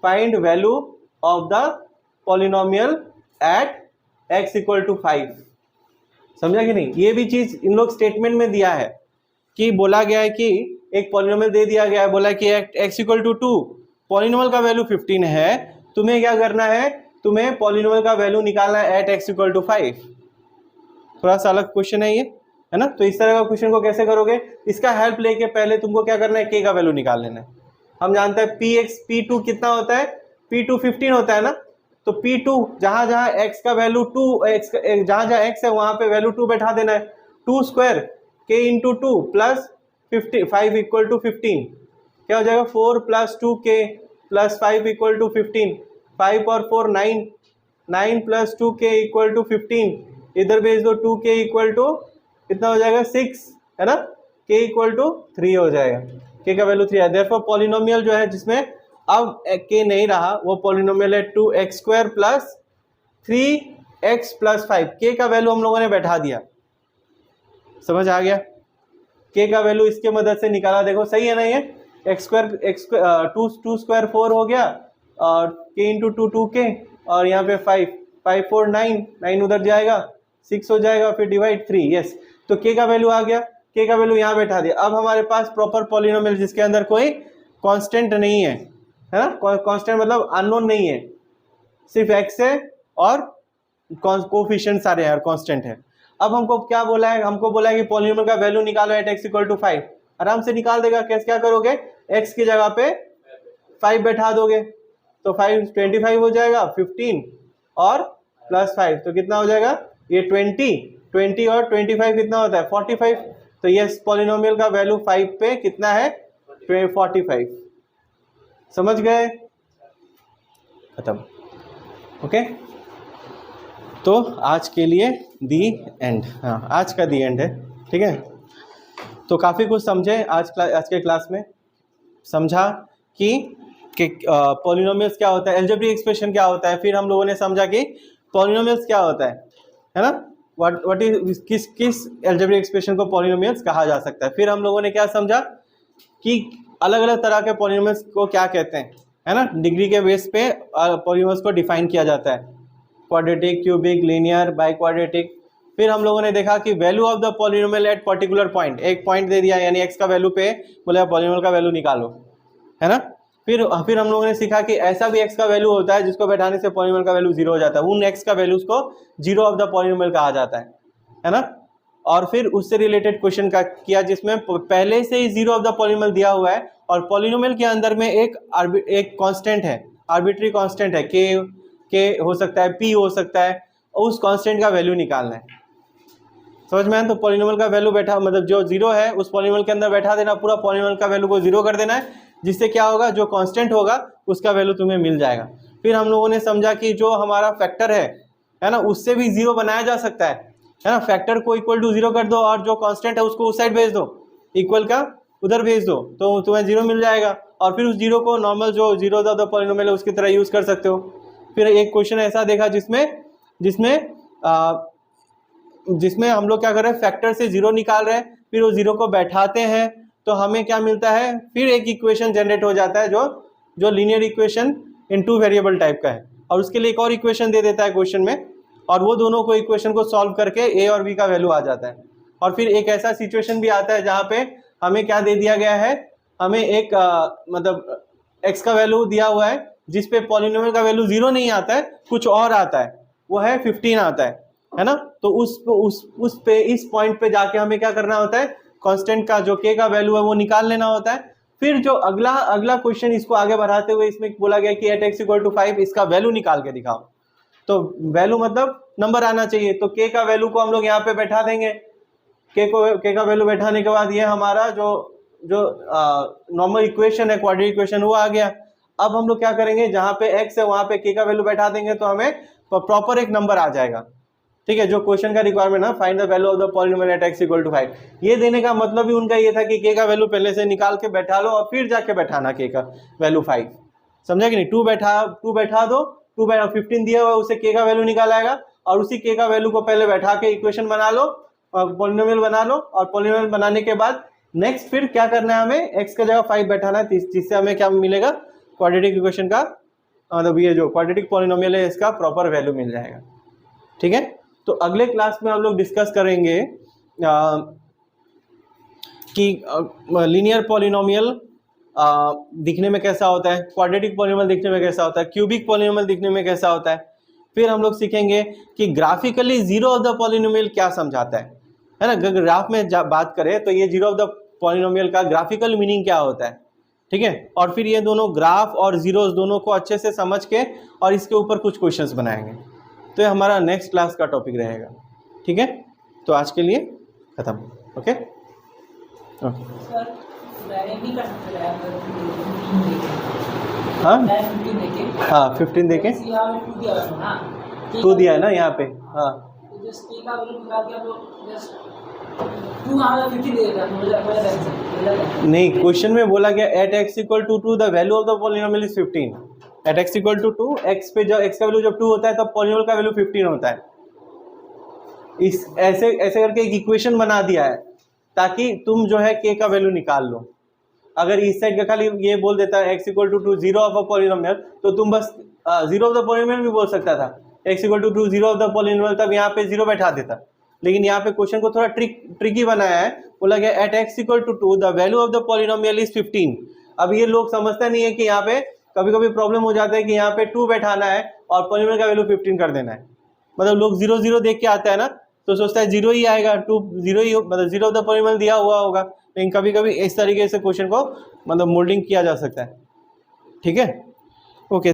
find value of the polynomial at x = 5। समझा कि नहीं? ये भी चीज इन लोग स्टेटमेंट में दिया है कि बोला गया है कि एक पॉलिनोमियल दे दिया गया है, बोला कि x = 2 पॉलिनोमियल का वैल्यू 15 है, तुम्हें क्या करना है, तुम्हें पॉलिनोमियल का वैल्यू निकालना है एट x = 5। थोड़ा सा अलग क्वेश्चन है ये, है ना। तो इस तरह का क्वेश्चन को कैसे करोगे, इसका हेल्प लेके पहले तुमको क्या करना है, k का वैल्यू निकाल लेना है। हम जानते हैं p2 कितना होता है, p2 15 होता है ना, तो P2 जहाँ x का वैल्यू 2, जहाँ x है वहाँ पे वैल्यू 2 बैठा देना है। 2² k × 2 + 5 = 15, क्या हो जाएगा 4 + 2k + 5 = 15, 5 और 4 9, 9 + 2k = 15, इधर भेज दो 2k = कितना हो जाएगा 6, है ना, k = 3 हो जाएगा। k का वैल्यू 3 है। देयरफॉर पॉलिनोमियल जो है जिसमें अब k नहीं रहा वो पॉलिनोमियल है 2x² plus 3x plus 5। k का वैल्यू हम लोगों ने बैठा दिया, समझ आ गया। k का वैल्यू इसके मदद से निकाला, देखो सही है ना ये, टू स्क्वायर 4 हो गया और k इंटू 2 2k और यहाँ पे 5 4 9 उधर जाएगा 6 हो जाएगा, फिर डिवाइड 3। यस, तो k का वैल्यू आ गया, k का वैल्यू यहाँ बैठा दिया। अब हमारे पास प्रॉपर पॉलिनोमियल जिसके अंदर कोई कांस्टेंट नहीं है ना, कांस्टेंट मतलब अननोन नहीं है, सिर्फ x है और कोफिशिएंट सारे हैं और कांस्टेंट है। अब हमको क्या बोला है, हमको बोला है कि पॉलिनोमियल का वैल्यू निकालो एट x इक्वल टू 5। आराम से निकाल देगा। कैसे क्या करोगे, x की जगह पे 5 बैठा दोगे तो 5 25 हो जाएगा, 15 और प्लस 5 तो कितना हो जाएगा ये 20 और 25 कितना होता है 45। तो ये पॉलिनोमियल का वैल्यू 5 पे कितना है 45। समझ गए, खत्म। ओके, तो आज के लिए दी एंड, हाँ आज का दी एंड है, ठीक है। तो काफ़ी कुछ समझे आज के क्लास में। समझा कि पॉलिनोमियल्स क्या होता है, अलजेब्रिक एक्सप्रेशन क्या होता है, फिर हम लोगों ने समझा कि पॉलिनोमियल्स क्या होता है ना, व्हाट इज किस अलजेब्रिक एक्सप्रेशन को पॉलिनोमियल्स कहा जा सकता है। फिर हम लोगों ने क्या समझा कि अलग अलग तरह के पॉलिनोमियल्स को क्या कहते हैं, है ना, डिग्री के बेस पे पॉलिनोमियल्स को डिफाइन किया जाता है, quadratic, cubic, linear, by quadratic. फिर हम लोगों ने देखा कि value of the polynomial at particular point, एक पॉइंट दे दिया यानी x का वैल्यू पे बोले पॉलिनोमियल का वैल्यू निकालो, है ना। फिर हम लोगों ने सीखा कि ऐसा भी x का वैल्यू होता है जिसको बैठाने से पॉलिनोमियल का वैल्यू 0 हो जाता है, उन x का वैल्यूज को जीरो ऑफ द पॉलिनोमियल कहा जाता है ना। और फिर उससे रिलेटेड क्वेश्चन का किया जिसमें पहले से ही 0 ऑफ द पॉलिनोमियल दिया हुआ है और पॉलिनोमियल के अंदर में एक कांस्टेंट है, आर्बिट्री कांस्टेंट है, k हो सकता है, p हो सकता है, और उस कांस्टेंट का वैल्यू निकालना है। समझ में आया। तो पॉलिनोमियल का वैल्यू बैठा मतलब जो 0 है उस पॉलिनोमियल के अंदर बैठा देना, पूरा पॉलिनोमियल का वैल्यू को 0 कर देना है, जिससे क्या होगा जो कांस्टेंट होगा उसका वैल्यू तुम्हें मिल जाएगा। फिर हम लोगों ने समझा कि जो हमारा फैक्टर है ना, उससे भी 0 बनाया जा सकता है ना। फैक्टर को इक्वल टू 0 कर दो और जो कांस्टेंट है उसको उस साइड भेज दो, इक्वल का उधर भेज दो तो तुम्हें 0 मिल जाएगा। और फिर उस 0 को नॉर्मल जो 0 ऑफ द पॉलिनोमियल है उसकी तरह यूज कर सकते हो। फिर एक क्वेश्चन ऐसा देखा जिसमें हम लोग क्या कर रहे हैं, फैक्टर से 0 निकाल रहे हैं, फिर वो 0 को बैठाते हैं तो हमें क्या मिलता है, फिर एक इक्वेशन जनरेट हो जाता है जो linear equation in 2 variable type का है, और उसके लिए एक और इक्वेशन दे देता है क्वेश्चन में, और वो दोनों को इक्वेशन को सॉल्व करके a और b का वैल्यू आ जाता है। और फिर एक ऐसा सिचुएशन भी आता है जहाँ पे हमें क्या दे दिया गया है, हमें एक मतलब x का वैल्यू दिया हुआ है जिस पे पॉलिनोमियल का वैल्यू 0 नहीं आता है, कुछ और आता है, वो है 15 आता है ना। तो उस पे इस पॉइंट पे जाके हमें क्या करना होता है, कांस्टेंट का जो k का वैल्यू है वो निकाल लेना होता है। फिर जो अगला क्वेश्चन इसको आगे बढ़ाते हुए इसमें बोला गया कि एट x इक्वल टू 5 इसका वैल्यू निकाल के दिखाओ। तो वैल्यू मतलब नंबर आना चाहिए, तो k का वैल्यू को हम लोग यहाँ पे बैठा देंगे। k का वैल्यू बैठाने के बाद ये हमारा जो नॉर्मल इक्वेशन है, क्वाड्रेटिक इक्वेशन, वो आ गया। अब हम लोग क्या करेंगे, जहाँ पे x है वहाँ पे k का वैल्यू बैठा देंगे तो हमें प्रॉपर एक नंबर आ जाएगा। ठीक है, जो क्वेश्चन का रिक्वायरमेंट है, find the value of the polynomial at x equal to 5, ये देने का मतलब भी उनका ये था कि k का वैल्यू पहले से निकाल के बैठा लो और फिर जाके बैठाना k का वैल्यू 5। समझा कि नहीं, 2 बैठा दो, 15 दिया हुआ उसे k का वैल्यू निकालाएगा और उसी k का वैल्यू को पहले बैठा के इक्वेशन बना लो और पॉलिनोमियल बना लो, और पॉलिनोमियल बनाने के बाद नेक्स्ट फिर क्या करना है, हमें x का जगह 5 बैठाना है, जिससे हमें क्या मिलेगा, क्वाड्रेटिक इक्वेशन का मतलब ये जो क्वाड्रेटिक पॉलिनोमियल है इसका प्रॉपर वैल्यू मिल जाएगा। ठीक है, तो अगले क्लास में हम लोग डिस्कस करेंगे कि लीनियर पॉलिनोमियल दिखने में कैसा होता है, क्वाड्रेटिक पॉलिनोमियल दिखने में कैसा होता है, क्यूबिक पॉलिनोमियल दिखने में कैसा होता है। फिर हम लोग सीखेंगे कि ग्राफिकली 0 ऑफ द पॉलिनोमियल क्या समझाता है ना। अगर ग्राफ में बात करें तो ये 0 ऑफ द पॉलिनोमियल का ग्राफिकल मीनिंग क्या होता है, ठीक है। और फिर ये दोनों ग्राफ और जीरोस दोनों को अच्छे से समझ के और इसके ऊपर कुछ क्वेश्चंस बनाएंगे। तो ये हमारा नेक्स्ट क्लास का टॉपिक रहेगा। ठीक है, तो आज के लिए खत्म। ओके ओके, हाँ 15 देखें, 2 दिया है ना यहाँ पे, हाँ। तू हमारा 15 देगा मुझे नहीं, क्वेश्चन में बोला गया at x equal to 2 the value of the polynomial is 15। At x equal to 2, x पे जब एक्स का वैल्यू जब 2 होता है तब पॉलिनोमियल का वैल्यू 15 होता है। इस ऐसे ऐसे करके एक इक्वेशन बना दिया है ताकि तुम जो है के का वैल्यू निकाल लो। अगर इस साइड का खाली ये बोल देता है x equal to 2 zero of a polynomial, तो तुम बस जीरो ऑफ द पॉलिनोमियल भी बोल सकता था, x equal to 2 zero of the polynomial, तब यहाँ पे जीरो बैठा देता। लेकिन यहाँ पे क्वेश्चन को थोड़ा ट्रिकी बनाया है, बोला गया at x equal to 2 the value of the polynomial is 15। अब ये लोग समझते नहीं है कि यहाँ पे कभी कभी प्रॉब्लम हो जाता है कि यहाँ पे 2 बैठाना है और पॉलिनोमियल का वैल्यू 15 कर देना है। मतलब लोग 0 0 देख के आता है ना, तो सोचता है 0 ही आएगा, 2 0 ही, मतलब जीरो ऑफ द पॉलिनोमियल दिया हुआ होगा। लेकिन कभी कभी इस तरीके से क्वेश्चन को मतलब मोल्डिंग किया जा सकता है। ठीक है, ओके।